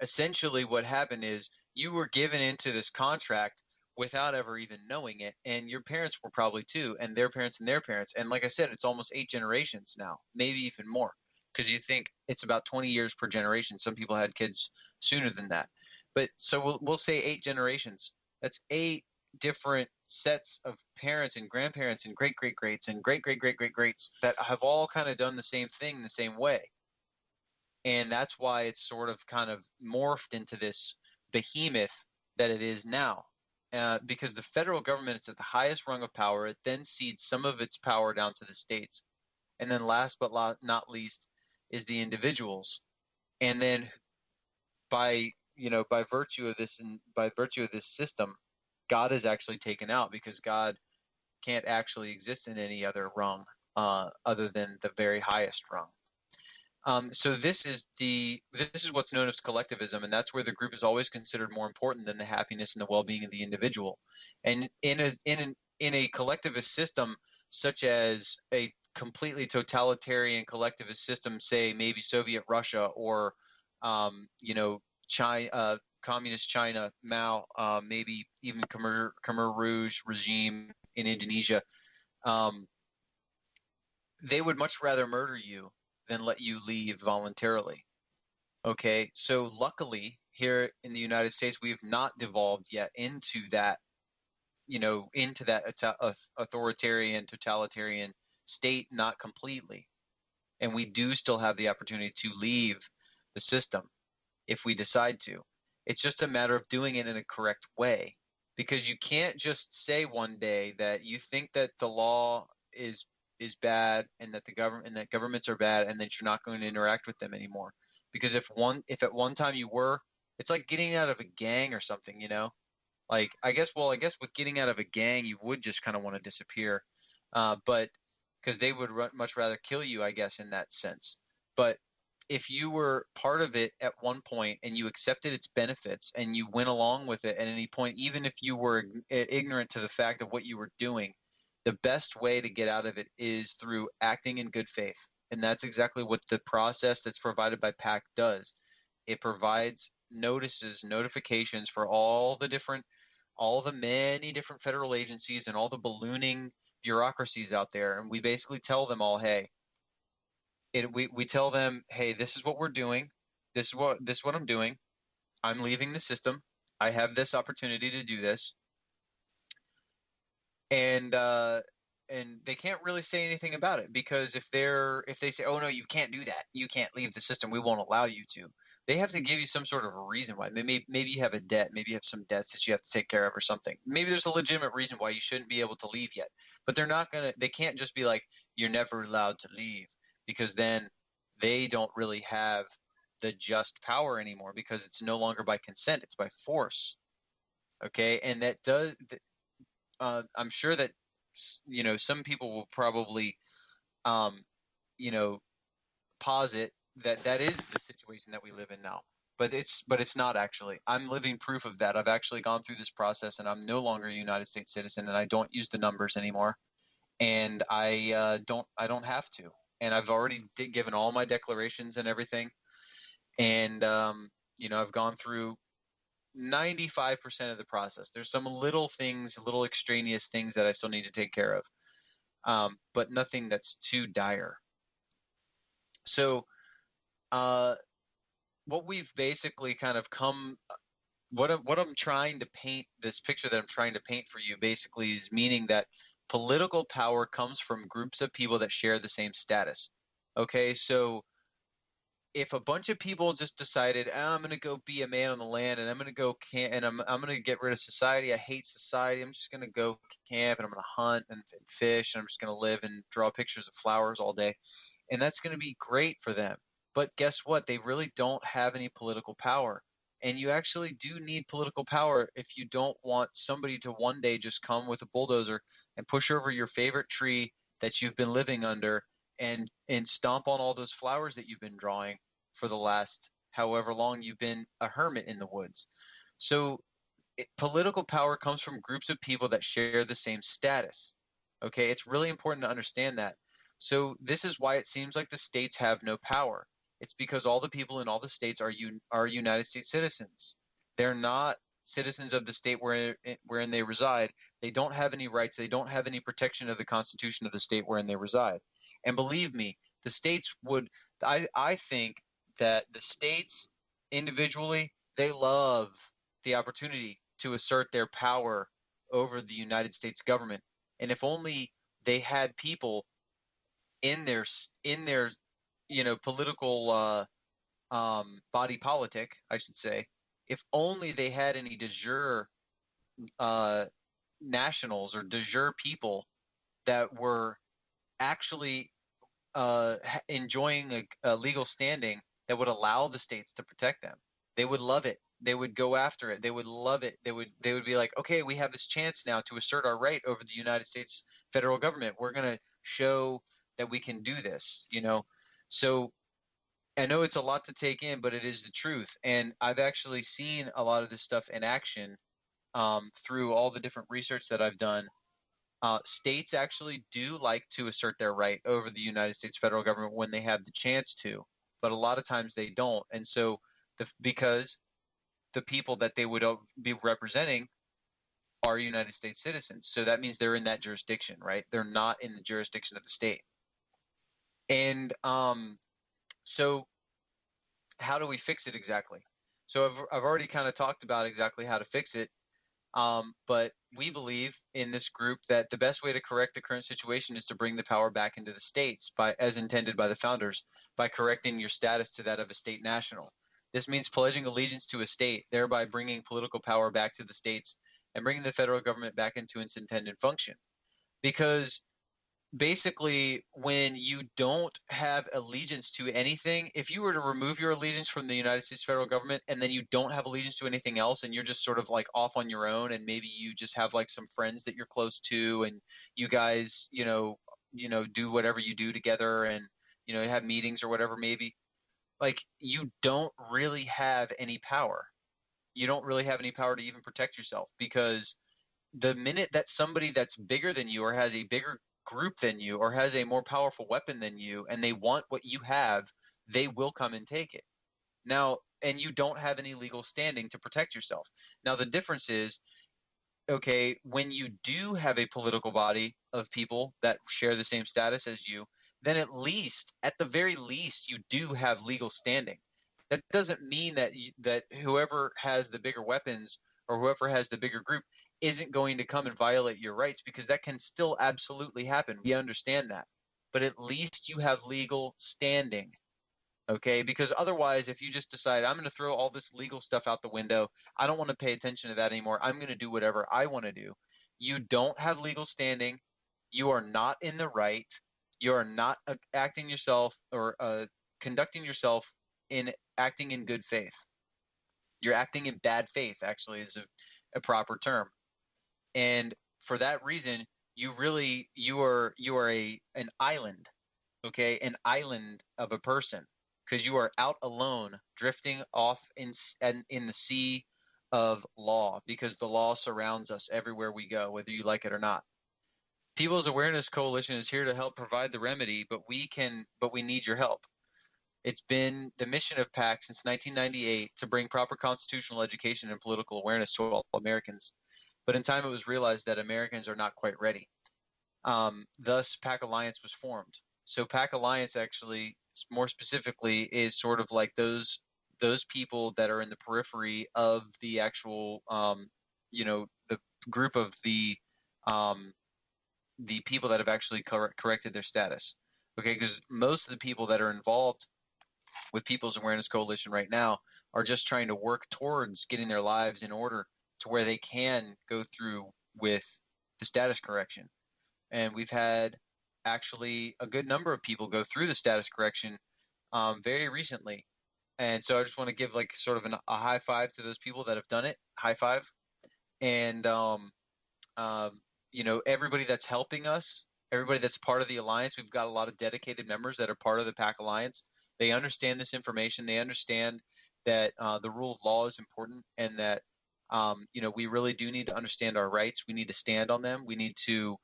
essentially what happened is you were given into this contract without ever even knowing it, and your parents were probably too, and their parents and their parents. And like I said, it's almost 8 generations now, maybe even more, because you think it's about 20 years per generation. Some people had kids sooner than that. But so we'll say 8 generations. That's 8 different sets of parents and grandparents and great great greats and great great great great greats that have all kind of done the same thing the same way. And that's why it's sort of kind of morphed into this behemoth that it is now. Because the federal government is at the highest rung of power, it then cedes some of its power down to the states, and then last but not least is the individuals. And then by virtue of this and by virtue of this system, God is actually taken out, because God can't actually exist in any other rung other than the very highest rung. So this is what's known as collectivism, and that's where the group is always considered more important than the happiness and the well-being of the individual. And in a collectivist system, such as a completely totalitarian collectivist system, say maybe Soviet Russia, or China, communist China, Mao, maybe even Khmer Rouge regime in Indonesia, they would much rather murder you than let you leave voluntarily. Okay, so luckily here in the United States, we have not devolved yet into that, authoritarian, totalitarian state, not completely. And we do still have the opportunity to leave the system if we decide to. It's just a matter of doing it in a correct way, because you can't just say one day that you think that the law is bad and that governments are bad, and that you're not going to interact with them anymore. Because if at one time you were, it's like getting out of a gang or something, Like I guess with getting out of a gang, you would just kind of want to disappear, but because they would much rather kill you, I guess, in that sense. But if you were part of it at one point and you accepted its benefits and you went along with it at any point, even if you were ignorant to the fact of what you were doing, the best way to get out of it is through acting in good faith. And that's exactly what the process that's provided by PAC does. It provides notifications for all the many different federal agencies and all the ballooning bureaucracies out there. And we basically tell them all, hey, we tell them, hey, this is what we're doing. This is what I'm doing. I'm leaving the system. I have this opportunity to do this. And they can't really say anything about it, because if they say, oh no, you can't do that, you can't leave the system, we won't allow you to, they have to give you some sort of a reason why. Maybe you have a debt, maybe you have some debts that you have to take care of or something. Maybe there's a legitimate reason why you shouldn't be able to leave yet, but they can't just be like, you're never allowed to leave, because then they don't really have the just power anymore, because it's no longer by consent, it's by force. Okay, and that does I'm sure that some people will probably posit that that is the situation that we live in now, but it's not actually. I'm living proof of that. I've actually gone through this process, and I'm no longer a United States citizen, and I don't use the numbers anymore, and I don't have to, and I've already given all my declarations and everything, and I've gone through 95% of the process. There's some little extraneous things that I still need to take care of, but nothing that's too dire. So what we've basically kind of what I'm trying to paint, this picture that I'm trying to paint for you, basically is meaning that political power comes from groups of people that share the same status. Okay, so if a bunch of people just decided, I'm going to go be a man on the land, and I'm going to go camp, and I'm going to get rid of society. I hate society. I'm just going to go camp, and I'm going to hunt and fish, and I'm just going to live and draw pictures of flowers all day. And that's going to be great for them. But guess what? They really don't have any political power. And you actually do need political power if you don't want somebody to one day just come with a bulldozer and push over your favorite tree that you've been living under and stomp on all those flowers that you've been drawing for the last however long you've been a hermit in the woods. So political power comes from groups of people that share the same status. Okay, it's really important to understand that. So this is why it seems like the states have no power. It's because all the people in all the states are United States citizens. They're not citizens of the state wherein they reside. They don't have any rights. They don't have any protection of the Constitution of the state wherein they reside. And believe me, the states would. I think that the states individually, they love the opportunity to assert their power over the United States government. And if only they had people in their political body politic, I should say, if only they had any de jure uh, nationals or de jure people that were actually enjoying a legal standing that would allow the states to protect them. They would love it. They would go after it. They would love it. They would be like, okay, we have this chance now to assert our right over the United States federal government. We're going to show that we can do this, you know. So I know it's a lot to take in, but it is the truth. And I've actually seen a lot of this stuff in action through all the different research that I've done. States actually do like to assert their right over the United States federal government when they have the chance to, but a lot of times they don't. And so, because the people that they would be representing are United States citizens, so that means they're in that jurisdiction, right? They're not in the jurisdiction of the state. And so, how do we fix it exactly? So I've already kind of talked about exactly how to fix it. But we believe in this group that the best way to correct the current situation is to bring the power back into the states as intended by the founders, by correcting your status to that of a state national. This means pledging allegiance to a state, thereby bringing political power back to the states and bringing the federal government back into its intended function. Because basically, when you don't have allegiance to anything, if you were to remove your allegiance from the United States federal government and then you don't have allegiance to anything else and you're just sort of like off on your own, and maybe you just have like some friends that you're close to and you guys, do whatever you do together, and have meetings or whatever, maybe, like, you don't really have any power. You don't really have any power to even protect yourself, because the minute that somebody that's bigger than you or has a bigger group than you or has a more powerful weapon than you and they want what you have, they will come and take it. Now, and you don't have any legal standing to protect yourself. Now, the difference is, okay, when you do have a political body of people that share the same status as you, then at the very least, you do have legal standing. That doesn't mean that whoever has the bigger weapons or whoever has the bigger group isn't going to come and violate your rights, because that can still absolutely happen. We understand that. But at least you have legal standing. Okay, because otherwise, if you just decide, I'm going to throw all this legal stuff out the window, I don't want to pay attention to that anymore, I'm going to do whatever I want to do, you don't have legal standing. You are not in the right. You are not acting yourself or conducting yourself in acting in good faith. You're acting in bad faith, actually, is a proper term. And for that reason, you are an island, okay, an island of a person, because you are out alone, drifting off in the sea of law, because the law surrounds us everywhere we go, whether you like it or not. People's Awareness Coalition is here to help provide the remedy, but we need your help. It's been the mission of PAC since 1998 to bring proper constitutional education and political awareness to all Americans. But in time, it was realized that Americans are not quite ready. Thus, PAC Alliance was formed. So PAC Alliance, actually, more specifically, is sort of like those people that are in the periphery of the actual, the group of the people that have actually corrected their status. Okay, because most of the people that are involved with People's Awareness Coalition right now are just trying to work towards getting their lives in order to where they can go through with the status correction. And we've had actually a good number of people go through the status correction very recently. And so I just want to give like sort of a high five to those people that have done it. High five. And everybody that's helping us, everybody that's part of the alliance. We've got a lot of dedicated members that are part of the PAC Alliance. They understand this information. They understand that the rule of law is important, and that we really do need to understand our rights. We need to stand on them. We need to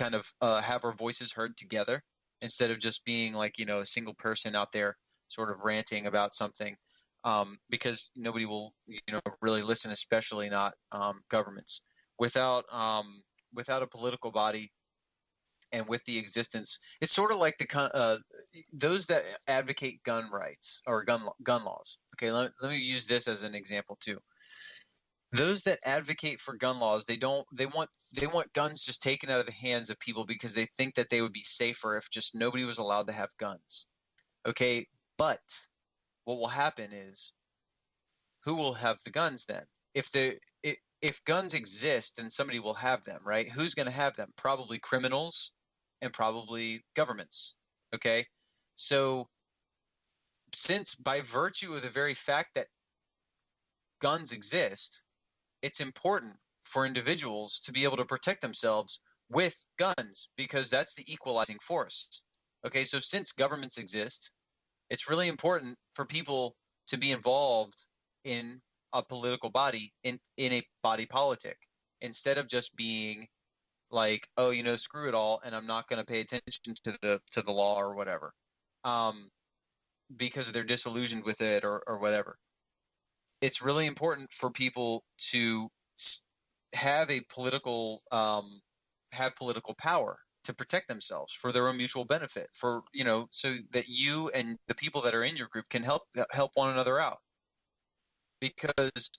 kind of have our voices heard together instead of just being like, a single person out there sort of ranting about something, because nobody will, really listen, especially not governments. Without a political body and with the existence, it's sort of like those that advocate gun rights or gun laws. Okay, let me use this as an example too. Those that advocate for gun laws, they want guns just taken out of the hands of people because they think that they would be safer if just nobody was allowed to have guns. Okay, but what will happen is, who will have the guns then? If guns exist, then somebody will have them, right? Who's going to have them? Probably criminals and probably governments. Okay, so since by virtue of the very fact that guns exist, it's important for individuals to be able to protect themselves with guns because that's the equalizing force. Okay, so since governments exist, it's really important for people to be involved in a political body, in a body politic, instead of just being like, oh, screw it all, and I'm not going to pay attention to the law or whatever, because they're disillusioned with it or whatever. It's really important for people to have political power to protect themselves for their own mutual benefit, so that you and the people that are in your group can help one another out. Because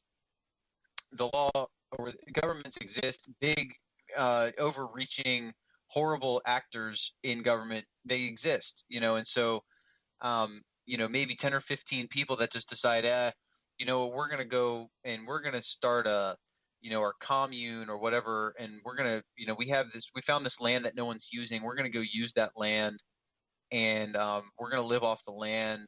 the law or governments exist, big, overreaching, horrible actors in government, they exist, and so, maybe 10 or 15 people that just decide, we're going to go and we're going to start our commune or whatever, and we're going to, we found this land that no one's using. We're going to go use that land, and we're going to live off the land,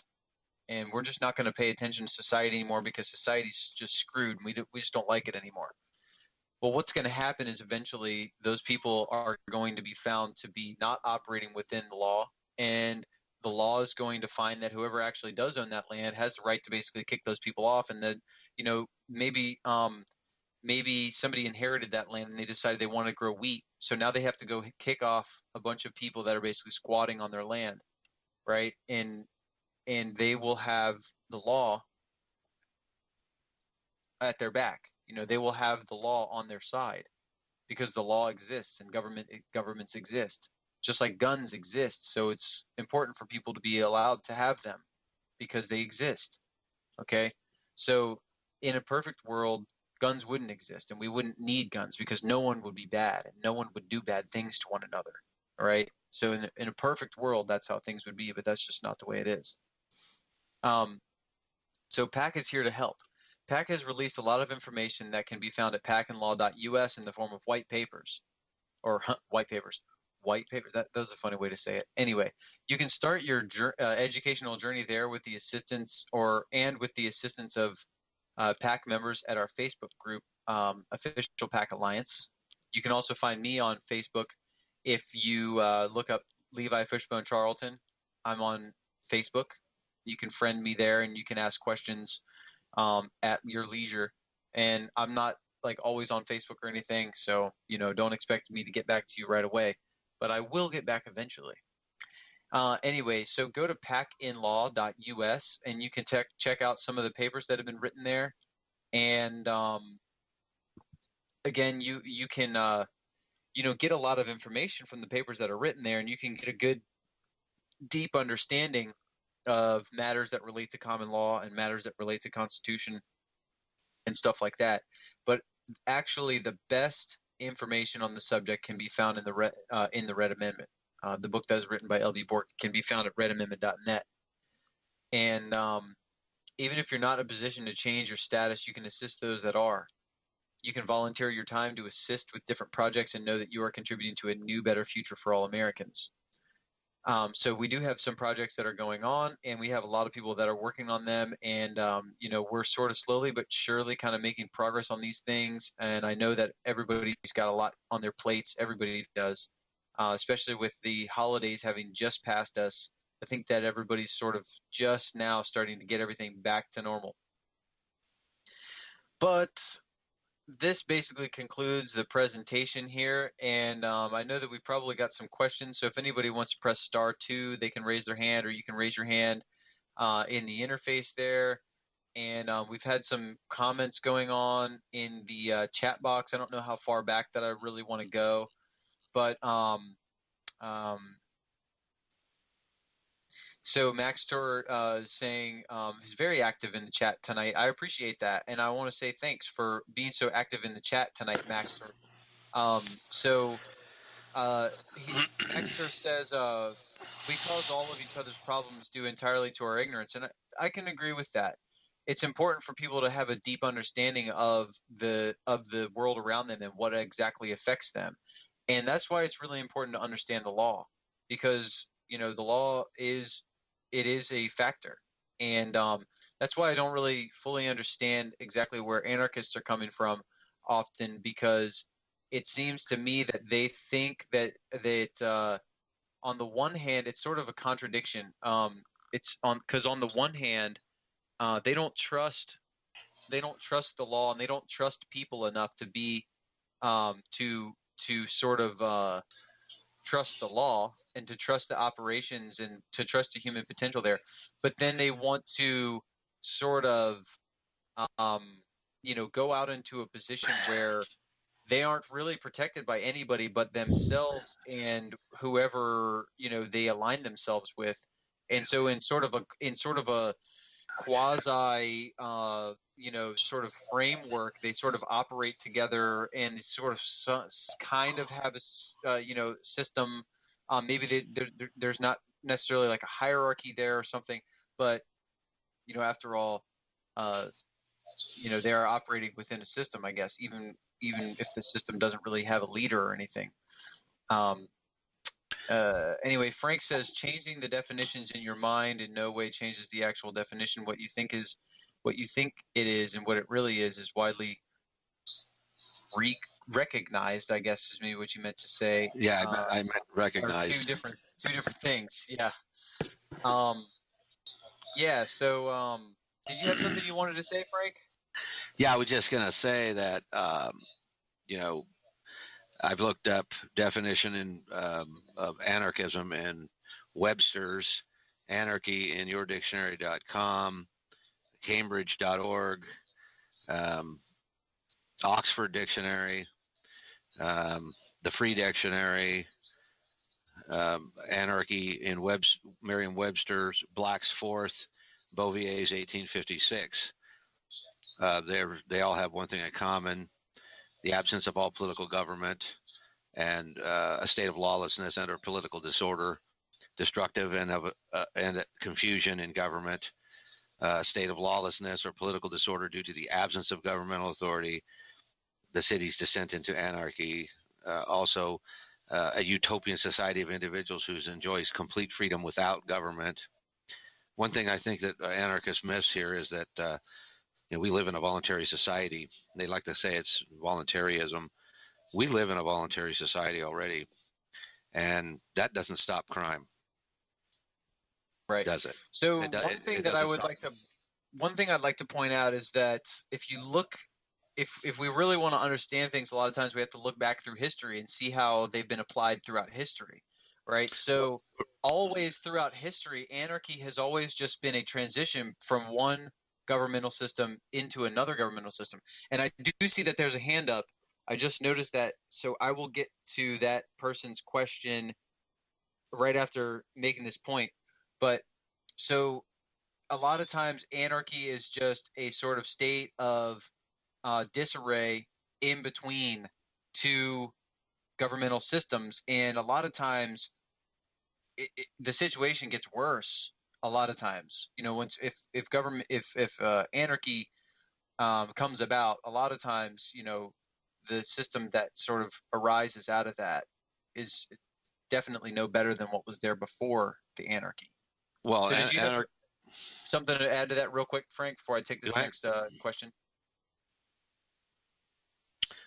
and we're just not going to pay attention to society anymore because society's just screwed, and we just don't like it anymore. Well, what's going to happen is eventually those people are going to be found to be not operating within the law, and the law is going to find that whoever actually does own that land has the right to basically kick those people off, and then, maybe somebody inherited that land and they decided they want to grow wheat, so now they have to go kick off a bunch of people that are basically squatting on their land, right? And they will have the law at their back. They will have the law on their side because the law exists and governments exist, just like guns exist. So it's important for people to be allowed to have them because they exist. Okay, so in a perfect world, guns wouldn't exist and we wouldn't need guns because no one would be bad and no one would do bad things to one another. All right, so in a perfect world, that's how things would be, but that's just not the way it is. So PAC is here to help. PAC has released a lot of information that can be found at pacandlaw.us in the form of white papers, or white papers. White papers. That was a funny way to say it. Anyway, you can start your educational journey there with the assistance of PAC members at our Facebook group, Official PAC Alliance. You can also find me on Facebook if you look up Levi Fishbone Charlton. I'm on Facebook. You can friend me there and you can ask questions at your leisure. And I'm not like always on Facebook or anything, so don't expect me to get back to you right away, but I will get back eventually. Anyway, so go to pacandlaw.us and you can check out some of the papers that have been written there. And again, you can get a lot of information from the papers that are written there, and you can get a good deep understanding of matters that relate to common law and matters that relate to Constitution and stuff like that. But actually, the best information on the subject can be found in the Red Amendment. The book that was written by L.B. Bork can be found at redamendment.net. And even if you're not in a position to change your status, you can assist those that are. You can volunteer your time to assist with different projects and know that you are contributing to a new, better future for all Americans. So we do have some projects that are going on, and we have a lot of people that are working on them. And, we're sort of slowly but surely kind of making progress on these things. And I know that everybody's got a lot on their plates. Everybody does, especially with the holidays having just passed us. I think that everybody's sort of just now starting to get everything back to normal. But this basically concludes the presentation here, and I know that we probably got some questions, so if anybody wants to press *2, they can raise their hand, or you can raise your hand in the interface there. And we've had some comments going on in the chat box. I don't know how far back that I really want to go, but so Max Tor is saying he's very active in the chat tonight. I appreciate that, and I want to say thanks for being so active in the chat tonight, Max Tor. Max Tor says we cause all of each other's problems due entirely to our ignorance, and I can agree with that. It's important for people to have a deep understanding of the world around them and what exactly affects them, and that's why it's really important to understand the law, because the law is a factor, and that's why I don't really fully understand exactly where anarchists are coming from often, because it seems to me that they think that on the one hand it's sort of a contradiction. Because on the one hand they don't trust the law, and they don't trust people enough to be to sort of trust the law and to trust the operations and to trust the human potential there. But then they want to sort of go out into a position where they aren't really protected by anybody but themselves and whoever they align themselves with. And so in sort of a quasi sort of framework, they sort of operate together and sort of kind of have a system. Maybe there's not necessarily like a hierarchy there or something, but after all, they are operating within a system, I guess, even if the system doesn't really have a leader or anything. Anyway, Frank says changing the definitions in your mind in no way changes the actual definition. What you think it is and what it really is widely recognized, I guess is maybe what you meant to say. Yeah, I meant recognized. Two different things. Yeah. Yeah. So, did you have something you wanted to say, Frank? Yeah, I was just gonna say that I've looked up definition of anarchism in Webster's, anarchy in yourdictionary.com, cambridge.org, Oxford Dictionary, the Free Dictionary, anarchy in Merriam-Webster's, Black's Fourth, Bouvier's 1856. They all have one thing in common: the absence of all political government and a state of lawlessness and or political disorder, destructive and confusion in government, state of lawlessness or political disorder due to the absence of governmental authority, the city's descent into anarchy, also a utopian society of individuals who enjoys complete freedom without government. One thing I think that anarchists miss here is that we live in a voluntary society. They like to say it's voluntarism. We live in a voluntary society already, and that doesn't stop crime. Right. Does it? So one thing I'd like to point out is that if you look, if we really want to understand things, a lot of times we have to look back through history and see how they've been applied throughout history, right? So always throughout history, anarchy has always just been a transition from one governmental system into another governmental system. And I do see that there's a hand up. I just noticed that, so I will get to that person's question right after making this point. But so a lot of times anarchy is just a sort of state of disarray in between two governmental systems, and a lot of times the situation gets worse. A lot of times, once if anarchy comes about, a lot of times, the system that sort of arises out of that is definitely no better than what was there before the anarchy. Well, so did you have something to add to that real quick, Frank, before I take this next question?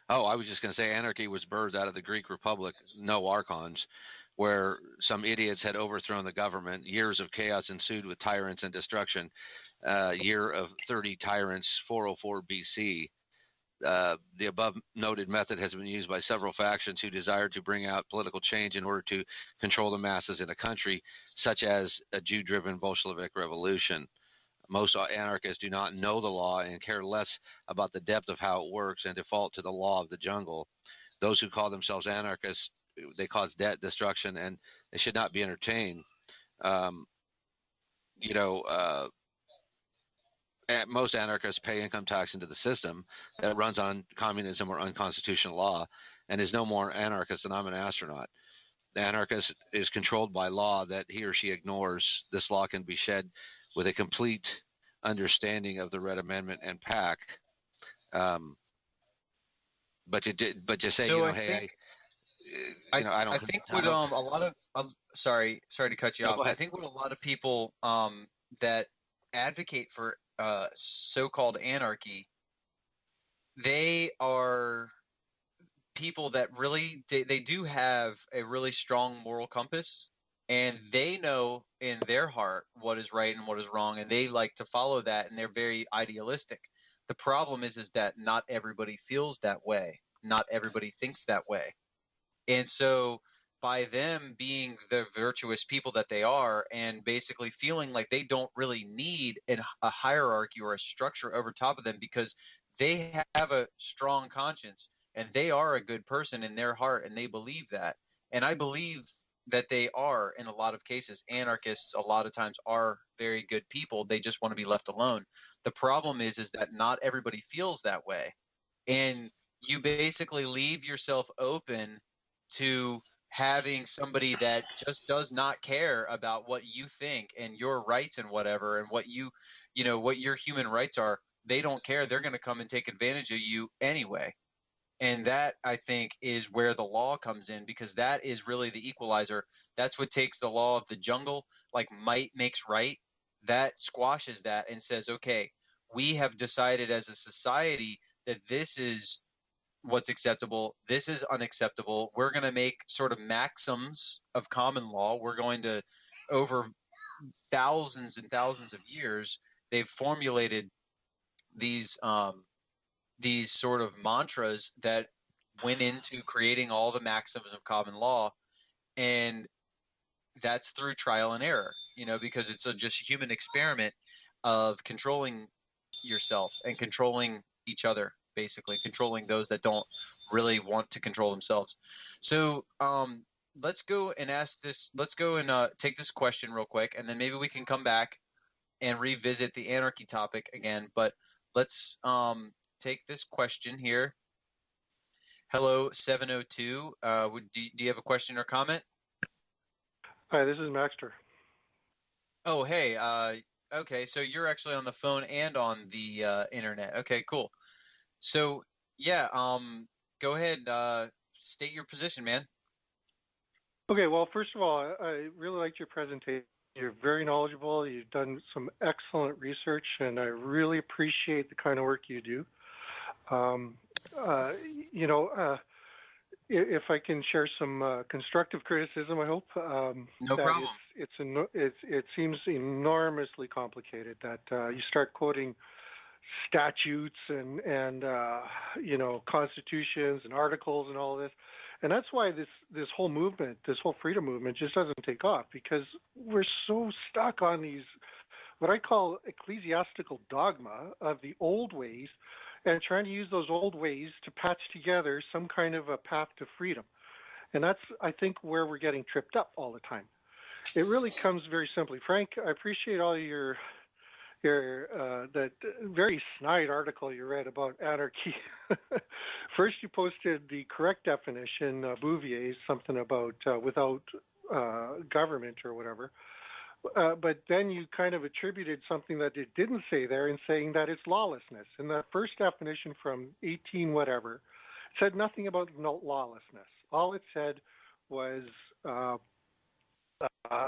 Oh, I was just going to say anarchy was birthed out of the Greek Republic, no archons, where some idiots had overthrown the government. Years of chaos ensued with tyrants and destruction. Year of 30 tyrants, 404 BC. The above noted method has been used by several factions who desire to bring out political change in order to control the masses in a country, such as a Jew-driven Bolshevik revolution. Most anarchists do not know the law and care less about the depth of how it works and default to the law of the jungle. Those who call themselves anarchists, they cause debt, destruction, and they should not be entertained. Um, you know, most anarchists pay income tax into the system that runs on communism or unconstitutional law, and is no more anarchist than I'm an astronaut. The anarchist is controlled by law that he or she ignores. This law can be shed with a complete understanding of the Red Amendment and PAC. But you say, So I hey, think I I I don't, think I what don't. a lot of sorry to cut you No, off. go I ahead. think what a lot of people that advocate for so-called anarchy, they are people that really they do have a really strong moral compass, and they know in their heart what is right and what is wrong, and they like to follow that, and they're very idealistic. The problem is that not everybody feels that way, not everybody thinks that way. And so by them being the virtuous people that they are, and basically feeling like they don't really need a hierarchy or a structure over top of them, because they have a strong conscience and they are a good person in their heart, and they believe that. And I believe that they are, in a lot of cases. Anarchists a lot of times are very good people. They just want to be left alone. The problem is that not everybody feels that way. And you basically leave yourself open to having somebody that just does not care about what you think and your rights and whatever, and what what your human rights are. They don't care. They're going to come and take advantage of you anyway. And that, I think, is where the law comes in, because that is really the equalizer. That's what takes the law of the jungle, like might makes right. That squashes that and says, okay, we have decided as a society that this is what's acceptable, this is unacceptable. We're going to make sort of maxims of common law. We're going to, over thousands and thousands of years, they've formulated these sort of mantras that went into creating all the maxims of common law. And that's through trial and error, because it's just a human experiment of controlling yourself and controlling each other, basically controlling those that don't really want to control themselves. So let's go and take this question real quick, and then maybe we can come back and revisit the anarchy topic again. But let's take this question here. Hello, 702. Do you have a question or comment? Hi, this is Maxter. Oh, hey. Okay, so you're actually on the phone and on the internet. Okay, cool. So yeah, go ahead. State your position, man. Okay, well, first of all, I really liked your presentation. You're very knowledgeable. You've done some excellent research, and I really appreciate the kind of work you do. You know, if I can share some constructive criticism, I hope. No that problem. it seems enormously complicated. That you start quoting statutes and you know, constitutions and articles and all of this, and that's why this whole movement, this whole freedom movement, just doesn't take off, because we're so stuck on these, what I call ecclesiastical dogma of the old ways, and trying to use those old ways to patch together some kind of a path to freedom. And that's, I think, where we're getting tripped up all the time. It really comes very simply. Frank, I appreciate all your that very snide article you read about anarchy. First, you posted the correct definition of Bouvier's, something about without government or whatever. But then you kind of attributed something that it didn't say there in saying that it's lawlessness. And the first definition from 18 whatever said nothing about lawlessness. All it said was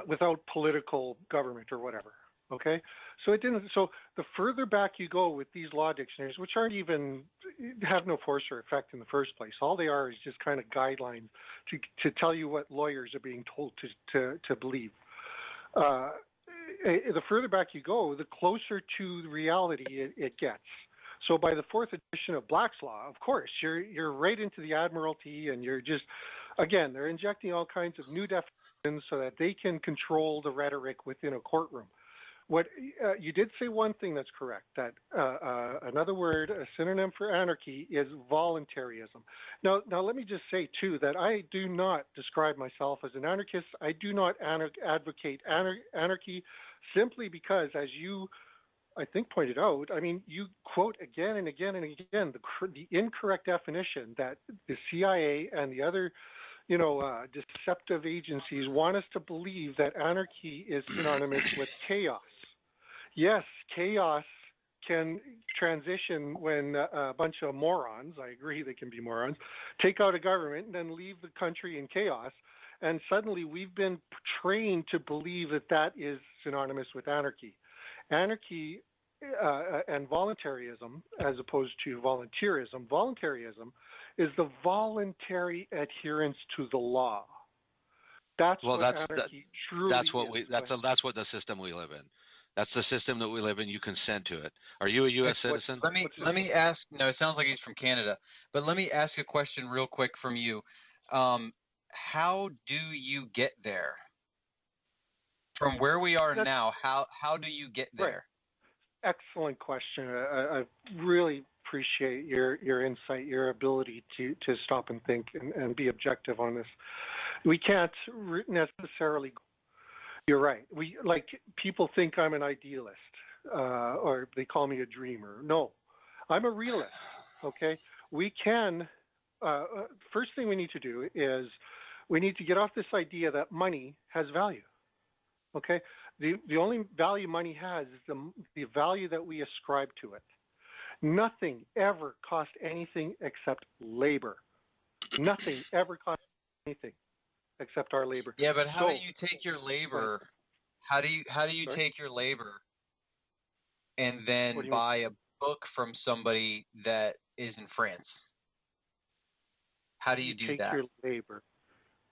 without political government or whatever. Okay, so it didn't. So the further back you go with these law dictionaries, which aren't even, have no force or effect in the first place, all they are is just kind of guidelines to tell you what lawyers are being told to believe. The further back you go, the closer to reality it gets. So by the fourth edition of Black's Law, of course, you're right into the Admiralty, and you're just, again, they're injecting all kinds of new definitions so that they can control the rhetoric within a courtroom. What you did say one thing that's correct, that another word, a synonym for anarchy, is voluntarism. Now let me just say too that I do not describe myself as an anarchist. I do not advocate anarchy, simply because, as you, I think, pointed out, I mean, you quote again and again and again the incorrect definition that the CIA and the other, deceptive agencies want us to believe that anarchy is synonymous with chaos. Yes, chaos can transition when a bunch of morons, I agree they can be morons, take out a government and then leave the country in chaos. And suddenly we've been trained to believe that that is synonymous with anarchy. Anarchy and voluntarism, as opposed to voluntarism is the voluntary adherence to the law. That's what anarchy truly is. That's what the system we live in. That's the system that we live in. You consent to it. Are you a U.S. citizen? Let me ask. No, it sounds like he's from Canada. But let me ask a question real quick from you. How do you get there? From where we are now, how do you get there? Right. Excellent question. I really appreciate your insight, your ability to stop and think and be objective on this. We can't necessarily. You're right. People think I'm an idealist, or they call me a dreamer. No, I'm a realist. Okay, we can. First thing we need to do is we need to get off this idea that money has value. Okay, the only value money has is the value that we ascribe to it. Nothing ever cost anything except labor. Nothing ever cost anything except our labor. Yeah, but how do you take your labor? How do you take your labor and then buy a book from somebody that is in France? How do you do that? Take your labor.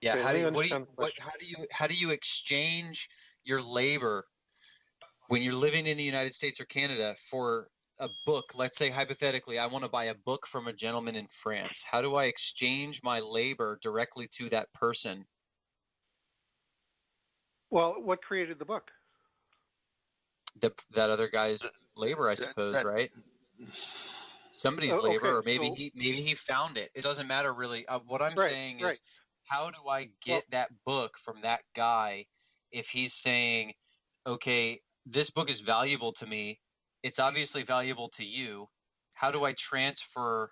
Yeah. Okay, how do you exchange your labor when you're living in the United States or Canada for a book? Let's say hypothetically, I want to buy a book from a gentleman in France. How do I exchange my labor directly to that person? Well, what created the book? That other guy's labor, I suppose, right? Somebody's labor, or maybe he found it. It doesn't matter really. What I'm saying is, how do I get that book from that guy if he's saying, okay, this book is valuable to me. It's obviously valuable to you. How do I transfer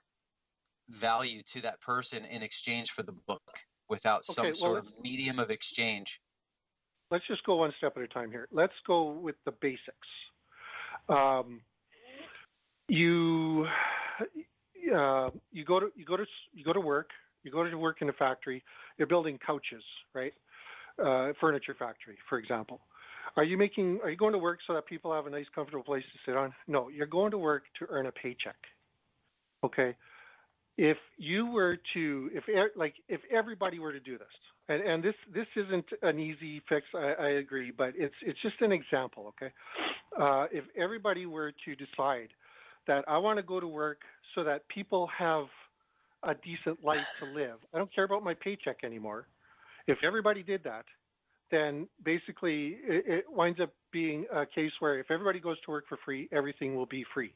value to that person in exchange for the book without some sort of medium of exchange? Let's just go one step at a time here. Let's go with the basics. You go to work. You go to work in a factory. You're building couches, right? Furniture factory, for example. Are you going to work so that people have a nice, comfortable place to sit on? No, you're going to work to earn a paycheck. Okay. If everybody were to do this, and this isn't an easy fix, I agree, but it's just an example, okay? If everybody were to decide that I want to go to work so that people have a decent life to live, I don't care about my paycheck anymore. If everybody did that, then basically it winds up being a case where if everybody goes to work for free, everything will be free.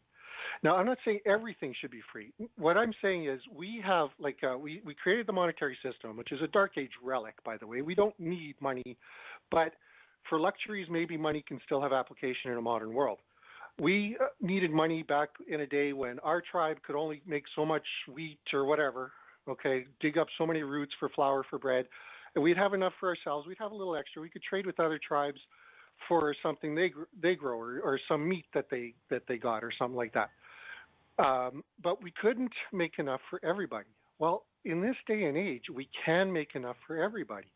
Now, I'm not saying everything should be free. What I'm saying is we have, we created the monetary system, which is a dark age relic, by the way. We don't need money, but for luxuries, maybe money can still have application in a modern world. We needed money back in a day when our tribe could only make so much wheat or whatever, okay, dig up so many roots for flour, for bread, and we'd have enough for ourselves. We'd have a little extra. We could trade with other tribes for something they grow or some meat that they got or something like that. But we couldn't make enough for everybody. Well, in this day and age, we can make enough for everybody.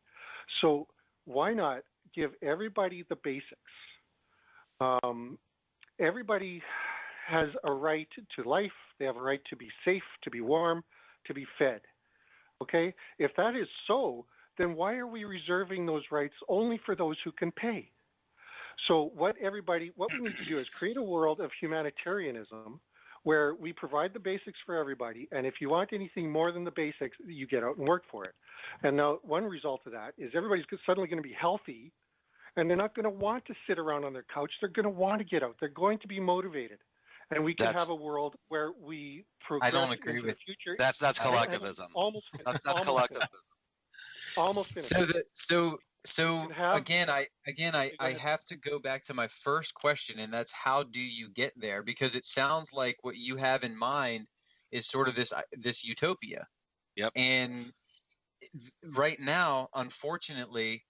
So why not give everybody the basics? Everybody has a right to life. They have a right to be safe, to be warm, to be fed. Okay? If that is so, then why are we reserving those rights only for those who can pay? So what we need to do is create a world of humanitarianism where we provide the basics for everybody, and if you want anything more than the basics, you get out and work for it. And now one result of that is everybody's suddenly going to be healthy, and they're not going to want to sit around on their couch. They're going to want to get out. They're going to be motivated. And we can have a world where we progress I don't agree into with the future. That's collectivism. Almost That's collectivism. Almost finished. So again, I have to go back to my first question, and that's how do you get there? Because it sounds like what you have in mind is sort of this utopia. Yep. And right now, unfortunately,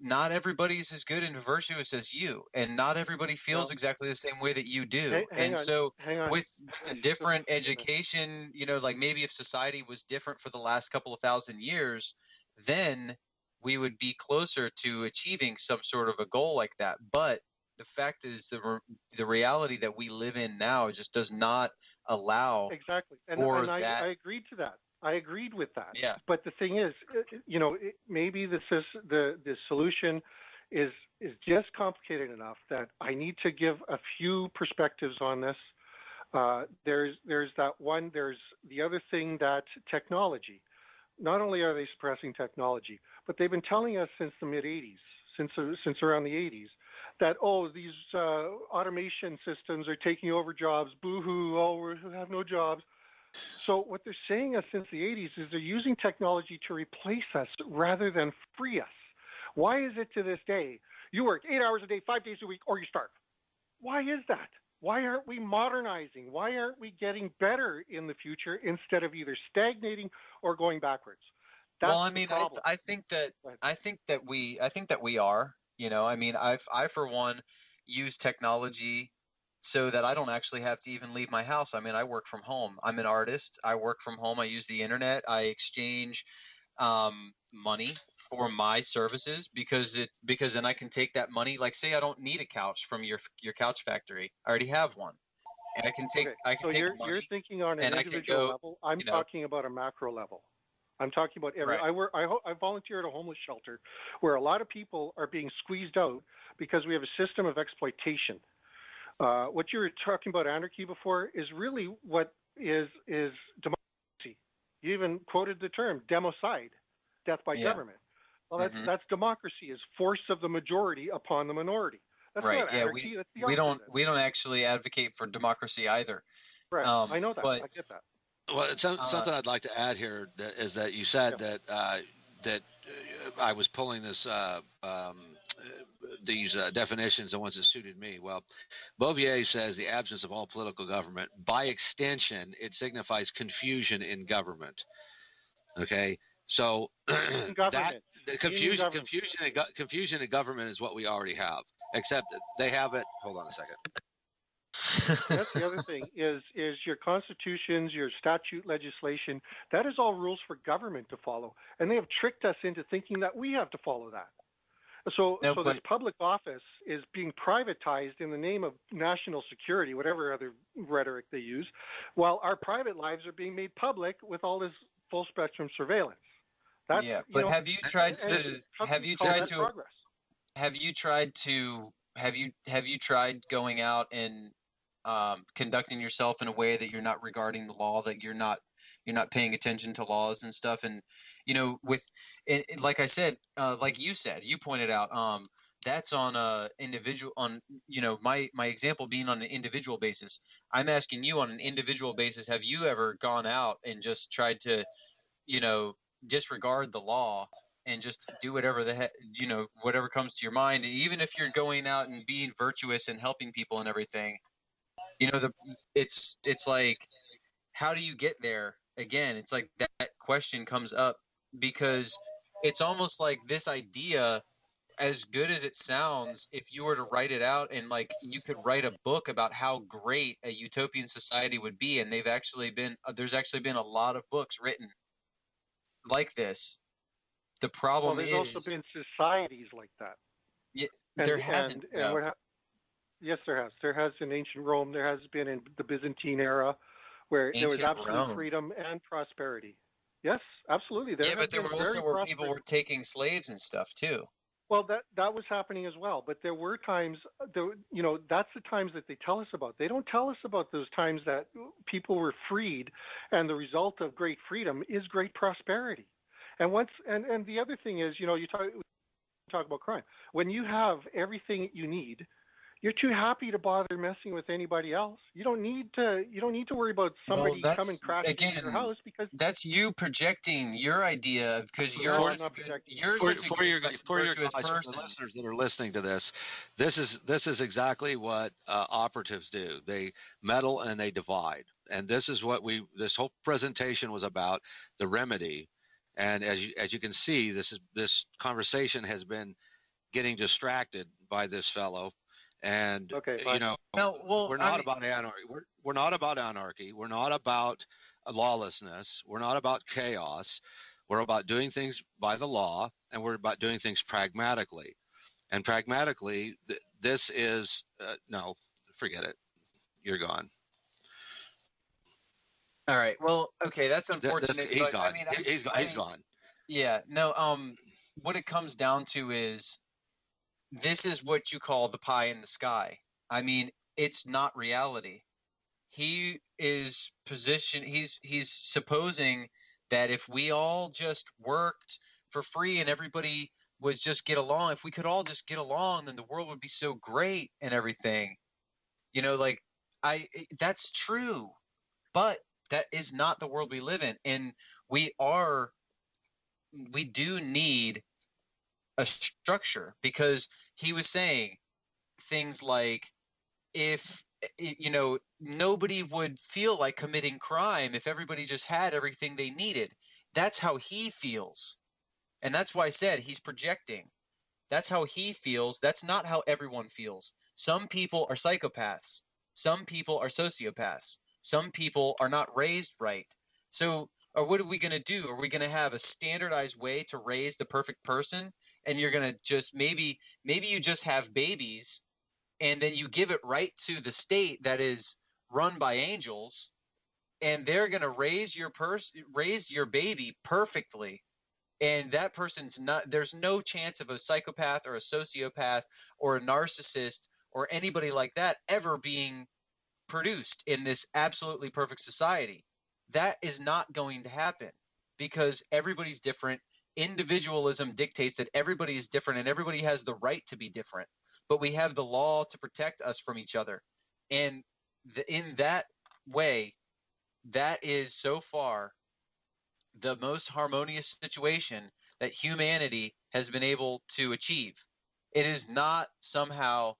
not everybody's as good and virtuous as you, and not everybody feels exactly the same way that you do. Hang on. With a different education, like maybe if society was different for the last couple of thousand years, then we would be closer to achieving some sort of a goal like that. But the fact is, the reality that we live in now just does not allow exactly. And I agreed to that. I agreed with that. Yeah. But the thing is, maybe the solution is just complicated enough that I need to give a few perspectives on this. There's that one. There's the other thing, that technology. Not only are they suppressing technology, but they've been telling us since the mid-'80s, since around the 80s, that these automation systems are taking over jobs. Boo-hoo! We have no jobs. So what they're saying us since the 80s is they're using technology to replace us rather than free us. Why is it to this day you work 8 hours a day, 5 days a week, or you starve? Why is that? Why aren't we modernizing? Why aren't we getting better in the future instead of either stagnating or going backwards? That's well, I mean, I think that we are. I mean, I for one use technology so that I don't actually have to even leave my house. I mean, I work from home. I'm an artist. I work from home. I use the internet. I exchange money for my services because then I can take that money. Like, say I don't need a couch from your couch factory. I already have one, and I can take money. You're thinking on an individual level. I'm talking about a macro level. I'm talking about every. Right. I volunteer at a homeless shelter where a lot of people are being squeezed out because we have a system of exploitation. What you were talking about anarchy before is really what is democracy. You even quoted the term democide, death by government. Well, that's democracy, is force of the majority upon the minority. That's right. Not anarchy. We don't actually advocate for democracy either. Right. I know that. I get that. Well, something I'd like to add here is that you said that I was pulling these definitions, the ones that suited me. Well, Bouvier says the absence of all political government. By extension, it signifies confusion in government. Okay, so that the confusion in government is what we already have. Except they have it. Hold on a second. That's the other thing is your constitutions, your statute legislation. That is all rules for government to follow, and they have tricked us into thinking that we have to follow that. So this public office is being privatized in the name of national security, whatever other rhetoric they use, while our private lives are being made public with all this full spectrum surveillance. That's, have you tried going out and conducting yourself in a way that you're not regarding the law, that you're not paying attention to laws and stuff? And like I said, like you pointed out, that's on individual, on my example being on an individual basis. I'm asking you on an individual basis, have you ever gone out and just tried to disregard the law and just do whatever the heck, whatever comes to your mind, even if you're going out and being virtuous and helping people and everything? It's like, how do you get there? Again, it's like that question comes up because it's almost like this idea, as good as it sounds, if you were to write it out and like you could write a book about how great a utopian society would be, and there's actually been a lot of books written like this. The problem there's also been societies like that. Yeah, there hasn't. Yes, there has. There has in ancient Rome. There has been in the Byzantine era, where there was absolute freedom and prosperity. Yes, absolutely. But there were also where people were taking slaves and stuff too. Well, that was happening as well, but there were times, that's the times that they tell us about. They don't tell us about those times that people were freed, and the result of great freedom is great prosperity. And the other thing is, you talk about crime. When you have everything you need, you're too happy to bother messing with anybody else. You don't need to worry about somebody coming crashing into your house, because that's you projecting your idea, because you're I'm not projecting. For your guys, for the listeners that are listening to this, this is exactly what operatives do. They meddle and they divide, and this is what this whole presentation was about, the remedy. And as you can see, this conversation has been getting distracted by this fellow. And we're not about anarchy. We're not about anarchy. We're not about lawlessness. We're not about chaos. We're about doing things by the law, and we're about doing things pragmatically. And pragmatically, this is no, forget it. You're gone. All right. Well, okay, that's unfortunate. He's gone. He's gone. Yeah. No. What it comes down to is, this is what you call the pie in the sky. I mean, it's not reality. He is he's supposing that if we all just worked for free and everybody was just get along, if we could all just get along, then the world would be so great and everything. That's true, but that is not the world we live in. And we do need a structure, because he was saying things like, if nobody would feel like committing crime if everybody just had everything they needed. That's how he feels, and that's why I said he's projecting. That's how he feels. That's not how everyone feels. Some people are psychopaths, some people are sociopaths, some people are not raised right. So what are we going to do? Are we going to have a standardized way to raise the perfect person? And you're going to just maybe you just have babies, and then you give it right to the state that is run by angels, and they're going to raise your baby perfectly. And that person's not, there's no chance of a psychopath or a sociopath or a narcissist or anybody like that ever being produced in this absolutely perfect society. That is not going to happen, because everybody's different. Individualism dictates that everybody is different, and everybody has the right to be different. But we have the law to protect us from each other. And in that way, that is so far the most harmonious situation that humanity has been able to achieve. It is not somehow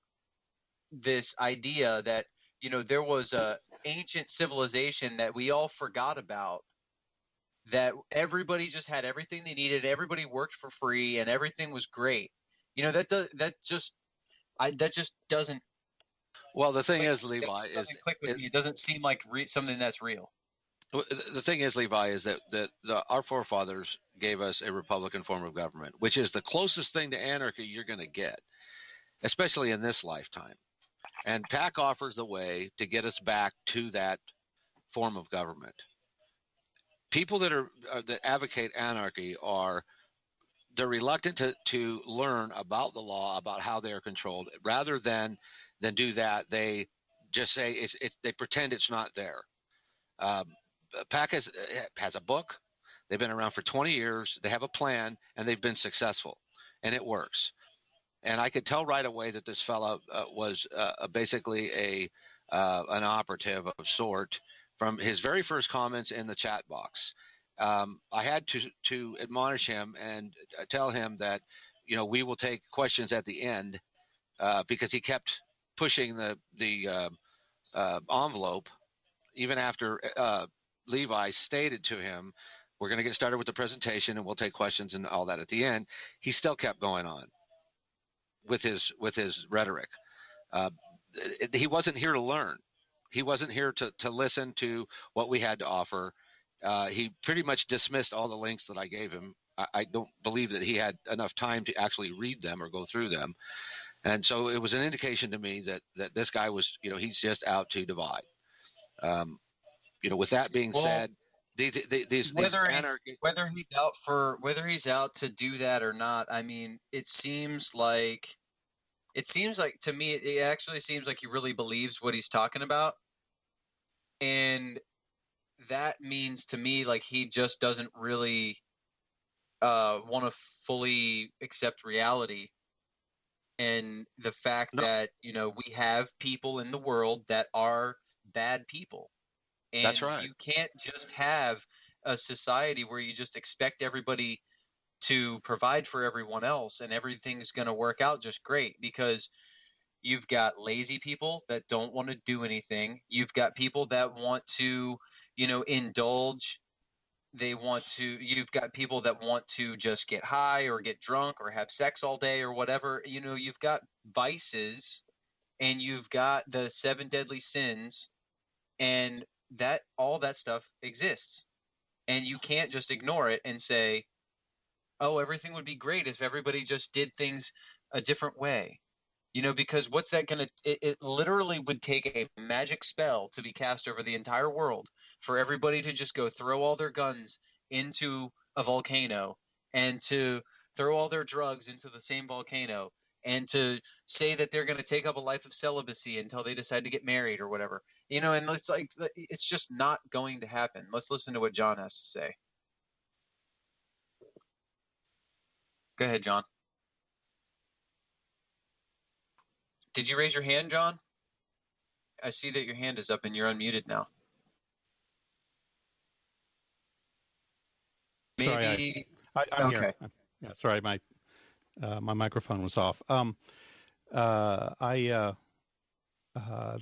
this idea that, there was a ancient civilization that we all forgot about, that everybody just had everything they needed, everybody worked for free, and everything was great. That just doesn't. Well, the thing is, Levi, click with me. It doesn't seem like something that's real. The thing is, Levi, is that our forefathers gave us a republican form of government, which is the closest thing to anarchy you're going to get, especially in this lifetime. And PAC offers the way to get us back to that form of government. People that advocate anarchy they're reluctant to learn about the law, about how they're controlled. Rather than do that, they just say they pretend it's not there. PAC has a book. They've been around for 20 years. They have a plan, and they've been successful, and it works. And I could tell right away that this fellow was basically an operative of sort from his very first comments in the chat box. I had to admonish him and tell him that, we will take questions at the end, because he kept pushing the envelope even after Levi stated to him, we're going to get started with the presentation and we'll take questions and all that at the end. He still kept going on with his rhetoric. He wasn't here to learn. He wasn't here to listen to what we had to offer. He pretty much dismissed all the links that I gave him. I don't believe that he had enough time to actually read them or go through them. And so it was an indication to me that this guy was, he's just out to divide. With that being said, These anarchists. Whether he's out to do that or not, I mean, it seems like to me it actually seems like he really believes what he's talking about, and that means to me like he just doesn't really want to fully accept reality and the fact No, that we have people in the world that are bad people, and that's right. you can't just have a society where you just expect everybody to provide for everyone else and everything's going to work out just great, because you've got lazy people that don't want to do anything. You've got people that want to, indulge. You've got people that want to just get high or get drunk or have sex all day or whatever. You've got vices, and you've got the seven deadly sins, and that all that stuff exists. And you can't just ignore it and say, oh, everything would be great if everybody just did things a different way. Because what's that going to – it literally would take a magic spell to be cast over the entire world for everybody to just go throw all their guns into a volcano and to throw all their drugs into the same volcano and to say that they're going to take up a life of celibacy until they decide to get married or whatever. And it's like it's just not going to happen. Let's listen to what John has to say. Go ahead, John. Did you raise your hand, John? I see that your hand is up and you're unmuted now. Maybe. Sorry, I'm okay. Here. Yeah, sorry, my microphone was off. That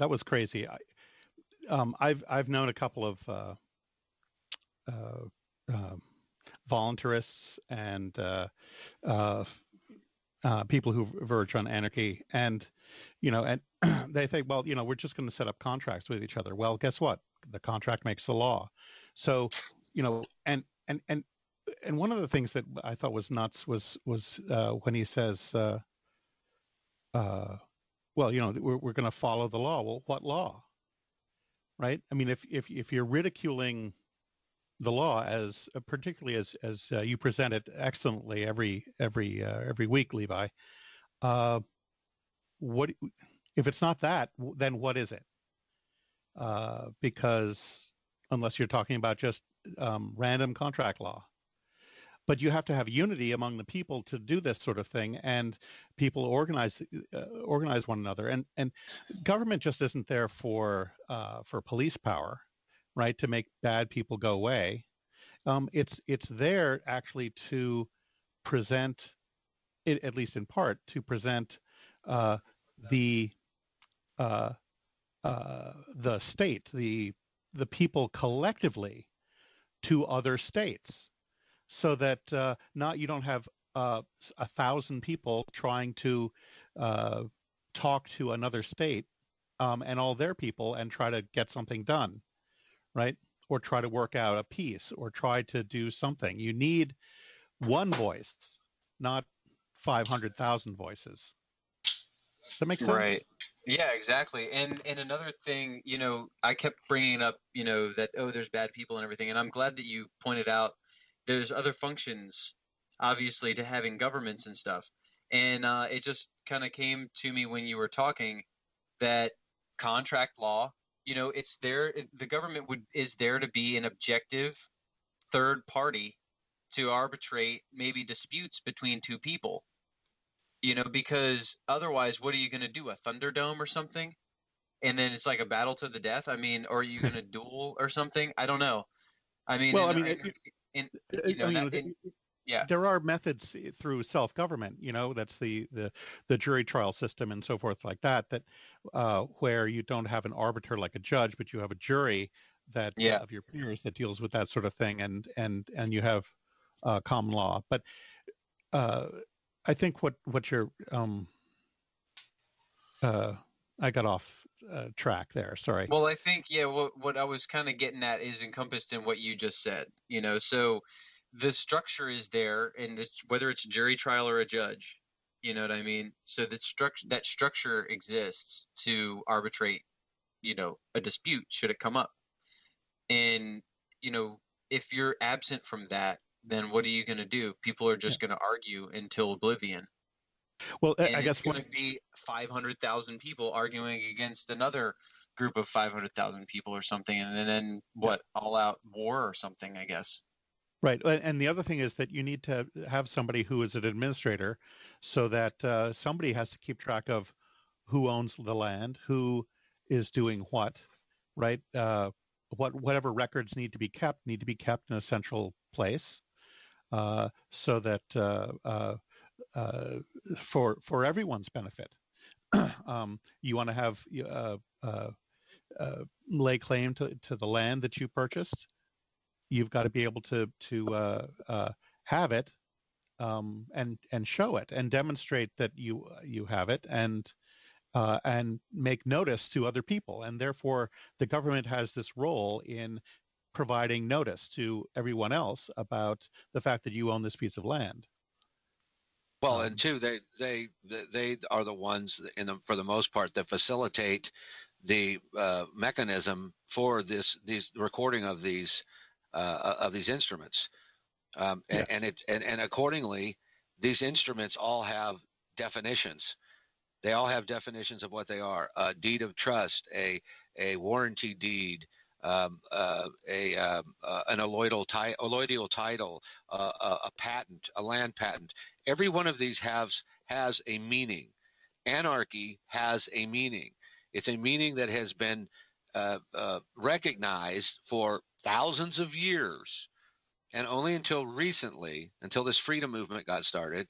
was crazy. I've known a couple of voluntarists and people who verge on anarchy, and and they think, well, we're just going to set up contracts with each other. Well, guess what? The contract makes the law. So, and one of the things that I thought was nuts was when he says, well, we're going to follow the law. Well, what law? Right? I mean, if you're ridiculing the law as particularly as you present it excellently every week, Levi, what if it's not that? Then what is it? Because unless you're talking about just random contract law, but you have to have unity among the people to do this sort of thing, and people organize one another, and government just isn't there for police power, right? To make bad people go away. It's there actually to present, at least in part, to present the state, the people collectively, to other states, so that you don't have 1,000 people trying to talk to another state and all their people and try to get something done, right? Or try to work out a peace, or try to do something. You need one voice, not 500,000 voices. Does that make sense? Right. Yeah, exactly. And another thing, I kept bringing up, that, there's bad people and everything. And I'm glad that you pointed out there's other functions, obviously, to having governments and stuff. And it just kind of came to me when you were talking that contract law, it's there. The government is there to be an objective third party to arbitrate maybe disputes between two people, because otherwise, what are you going to do? A Thunderdome or something? And then it's like a battle to the death. I mean, or are you going to duel or something? I don't know. I mean, well, yeah, there are methods through self-government, that's the jury trial system and so forth like that, where you don't have an arbiter like a judge, but you have a jury that of your peers that deals with that sort of thing, and you have common law. But I think what you're I got off track there. Sorry. Well, I think, what I was kind of getting at is encompassed in what you just said, so the structure is there, and whether it's a jury trial or a judge, you know what I mean? So that structure exists to arbitrate, a dispute should it come up. And, if you're absent from that, then what are you going to do? People are just going to argue until oblivion. Well, And I it's guess going to be 500,000 people arguing against another group of 500,000 people or something, and then what, all out war or something, I guess. Right. And the other thing is that you need to have somebody who is an administrator, so that somebody has to keep track of who owns the land, who is doing what, right? Whatever records need to be kept in a central place, so that for everyone's benefit. You want to have lay claim to the land that you purchased. You've got to be able to have it, and show it and demonstrate that you have it, and make notice to other people. And therefore, the government has this role in providing notice to everyone else about the fact that you own this piece of land. Well, and two, they are the ones for the most part that facilitate the mechanism for these recording of these instruments, Yes. and accordingly, these instruments all have definitions. They all have definitions of what they are: a deed of trust, a warranty deed, an alloidial title, a patent, a land patent. Every one of these has a meaning. Anarchy has a meaning. It's a meaning that has been recognized for thousands of years, and only until recently, until this freedom movement got started,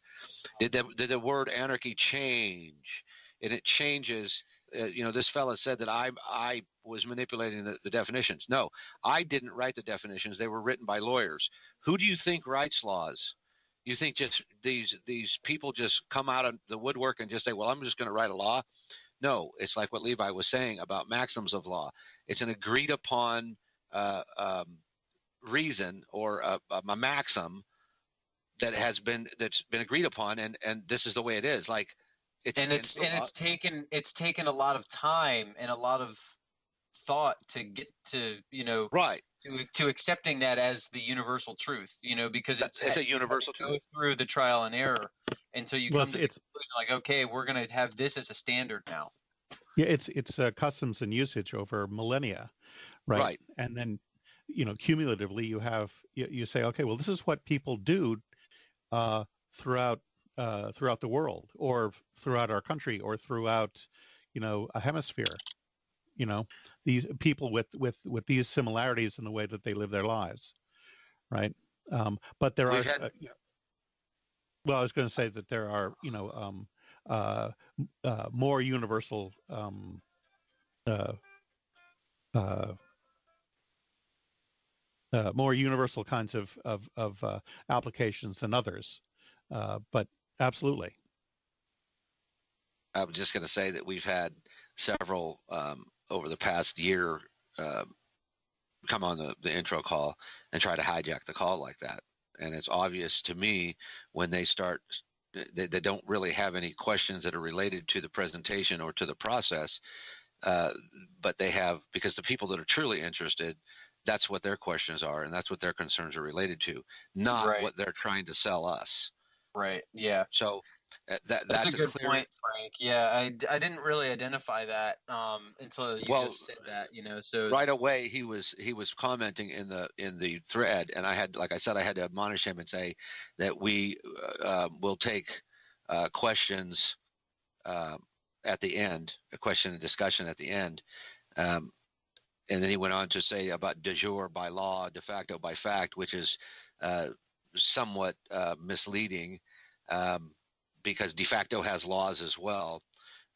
did the word anarchy change. And it changes. This fella said that I was manipulating the definitions. No, I didn't write the definitions. They were written by lawyers. Who do you think writes laws? You think just these people just come out of the woodwork and just say, well, I'm just going to write a law? No, it's like what Levi was saying about maxims of law. It's an agreed upon reason, or a maxim that's been agreed upon, and this is the way it is. Like it's taken a lot of time and a lot of thought to get to right to accepting that as the universal truth, because it's a universal truth. Go through the trial and error until you come to the it's conclusion, like, okay, we're going to have this as a standard now. Yeah, it's customs and usage over millennia, right? And then, cumulatively, you say, okay, well, this is what people do throughout the world, or throughout our country, or throughout, a hemisphere. These people with these similarities in the way that they live their lives, right? But there are, well, I was going to say that there are, more universal kinds of applications than others, but absolutely. I was just going to say that we've had several over the past year come on the intro call and try to hijack the call like that, and it's obvious to me when they start. They don't really have any questions that are related to the presentation or to the process, but they have, because the people that are truly interested, that's what their questions are, and that's what their concerns are related to, not what they're trying to sell us. Right. Yeah. So that's a good point, Frank. Yeah, I didn't really identify that until you just said that. So right away he was commenting in the thread, and I had to admonish him and say that we will take questions at the end, a question and discussion at the end, and then he went on to say about de jure by law, de facto by fact, which is somewhat misleading. Because de facto has laws as well,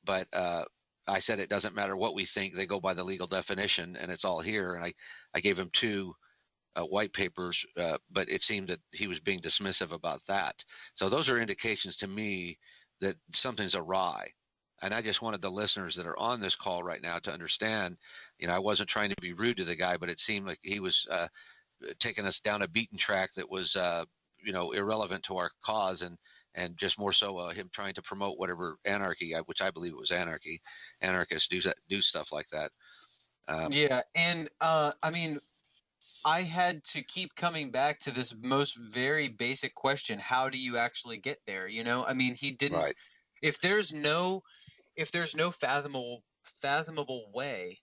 but I said it doesn't matter what we think; they go by the legal definition, and it's all here. And I gave him two white papers, but it seemed that he was being dismissive about that. So those are indications to me that something's awry. And I just wanted the listeners that are on this call right now to understand. I wasn't trying to be rude to the guy, but it seemed like he was taking us down a beaten track that was irrelevant to our cause, and just more so him trying to promote whatever anarchy, which I believe it was anarchy. Anarchists do stuff like that. Yeah, and I mean, I had to keep coming back to this most very basic question: how do you actually get there? You know, I mean, he didn't. Right. If there's no fathomable way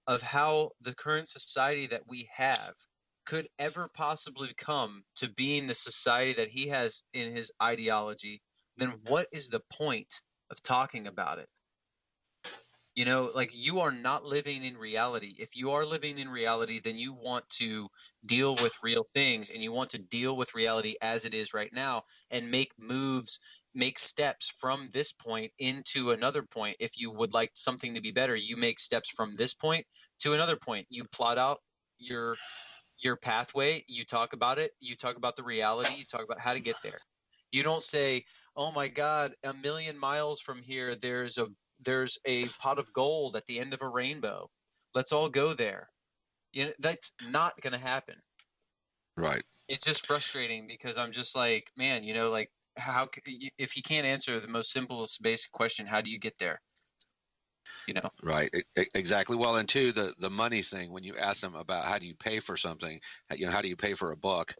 of how the current society that we have could ever possibly come to being the society that he has in his ideology, then what is the point of talking about it? You know, like, you are not living in reality. If you are living in reality, then you want to deal with real things, and you want to deal with reality as it is right now and make moves, make steps from this point into another point. If you would like something to be better, you make steps from this point to another point. You plot out your pathway, you talk about it, you talk about the reality, you talk about how to get there. You don't say, "Oh my God, a million miles from here, there's a pot of gold at the end of a rainbow. Let's all go there." You know, that's not going to happen. Right. It's just frustrating because I'm just like, man, you know, like, if you can't answer the most simplest basic question, how do you get there? You know. Right. Exactly. Well, and two, the money thing, when you ask them about how do you pay for something, you know, how do you pay for a book?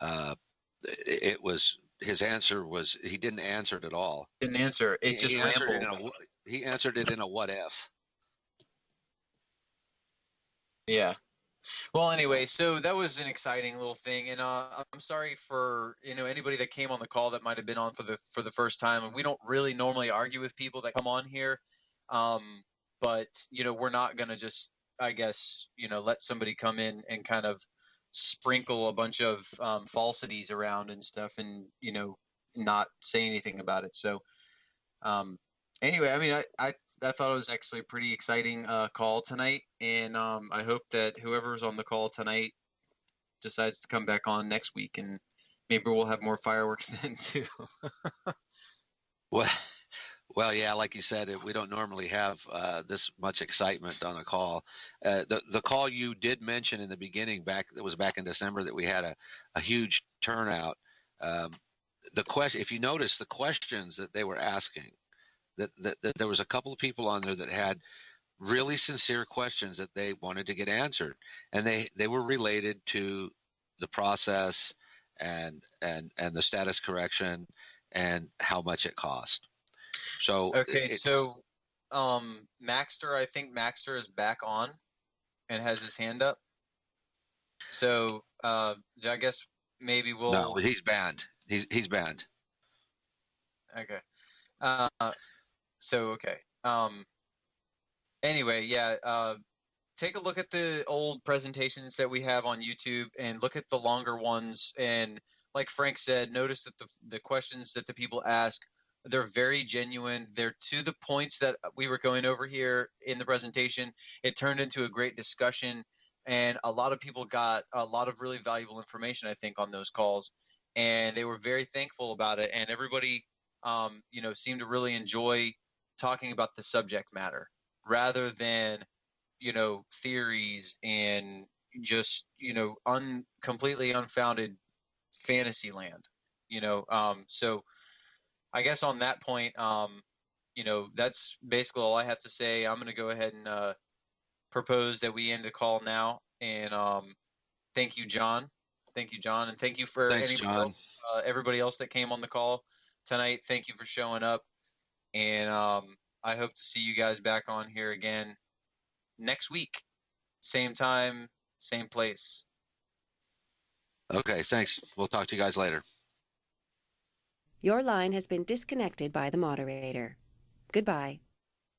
Uh, it was, his answer was, he didn't answer it at all. Didn't answer. It just He answered it rambled. he answered it in a what if. Yeah. Well, anyway, so that was an exciting little thing, and I'm sorry for, you know, anybody that came on the call that might have been on for the first time. And we don't really normally argue with people that come on here, um, but you know, we're not gonna just, I guess, you know, let somebody come in and kind of sprinkle a bunch of falsities around and stuff, and you know, not say anything about it. So anyway, I mean, I thought it was actually a pretty exciting call tonight, and I hope that whoever's on the call tonight decides to come back on next week, and maybe we'll have more fireworks then too. Well, well, yeah, like you said, we don't normally have this much excitement on a call. The call you did mention in the beginning, that was back in December, that we had a huge turnout. The question, if you notice, the questions that they were asking, that there was a couple of people on there that had really sincere questions that they wanted to get answered, and they were related to the process and the status correction and how much it cost. So Okay, so Maxter, I think Maxter is back on and has his hand up. So I guess maybe we'll. No, he's banned. He's banned. Okay. So okay. Anyway, yeah. Take a look at the old presentations that we have on YouTube and look at the longer ones. And like Frank said, notice that the questions that the people ask, they're very genuine. They're to the points that we were going over here in the presentation. It turned into a great discussion, and a lot of people got a lot of really valuable information, I think, on those calls, and they were very thankful about it. And everybody, you know, seemed to really enjoy talking about the subject matter rather than, you know, theories and just, you know, completely unfounded fantasy land, you know. So I guess on that point, you know, that's basically all I have to say. I'm going to go ahead and propose that we end the call now. And thank you, John. Thank you, John. And thank you for Thanks, anybody John. else, everybody else that came on the call tonight. Thank you for showing up. And I hope to see you guys back on here again next week. Same time, same place. Okay, thanks. We'll talk to you guys later. Your line has been disconnected by the moderator. Goodbye.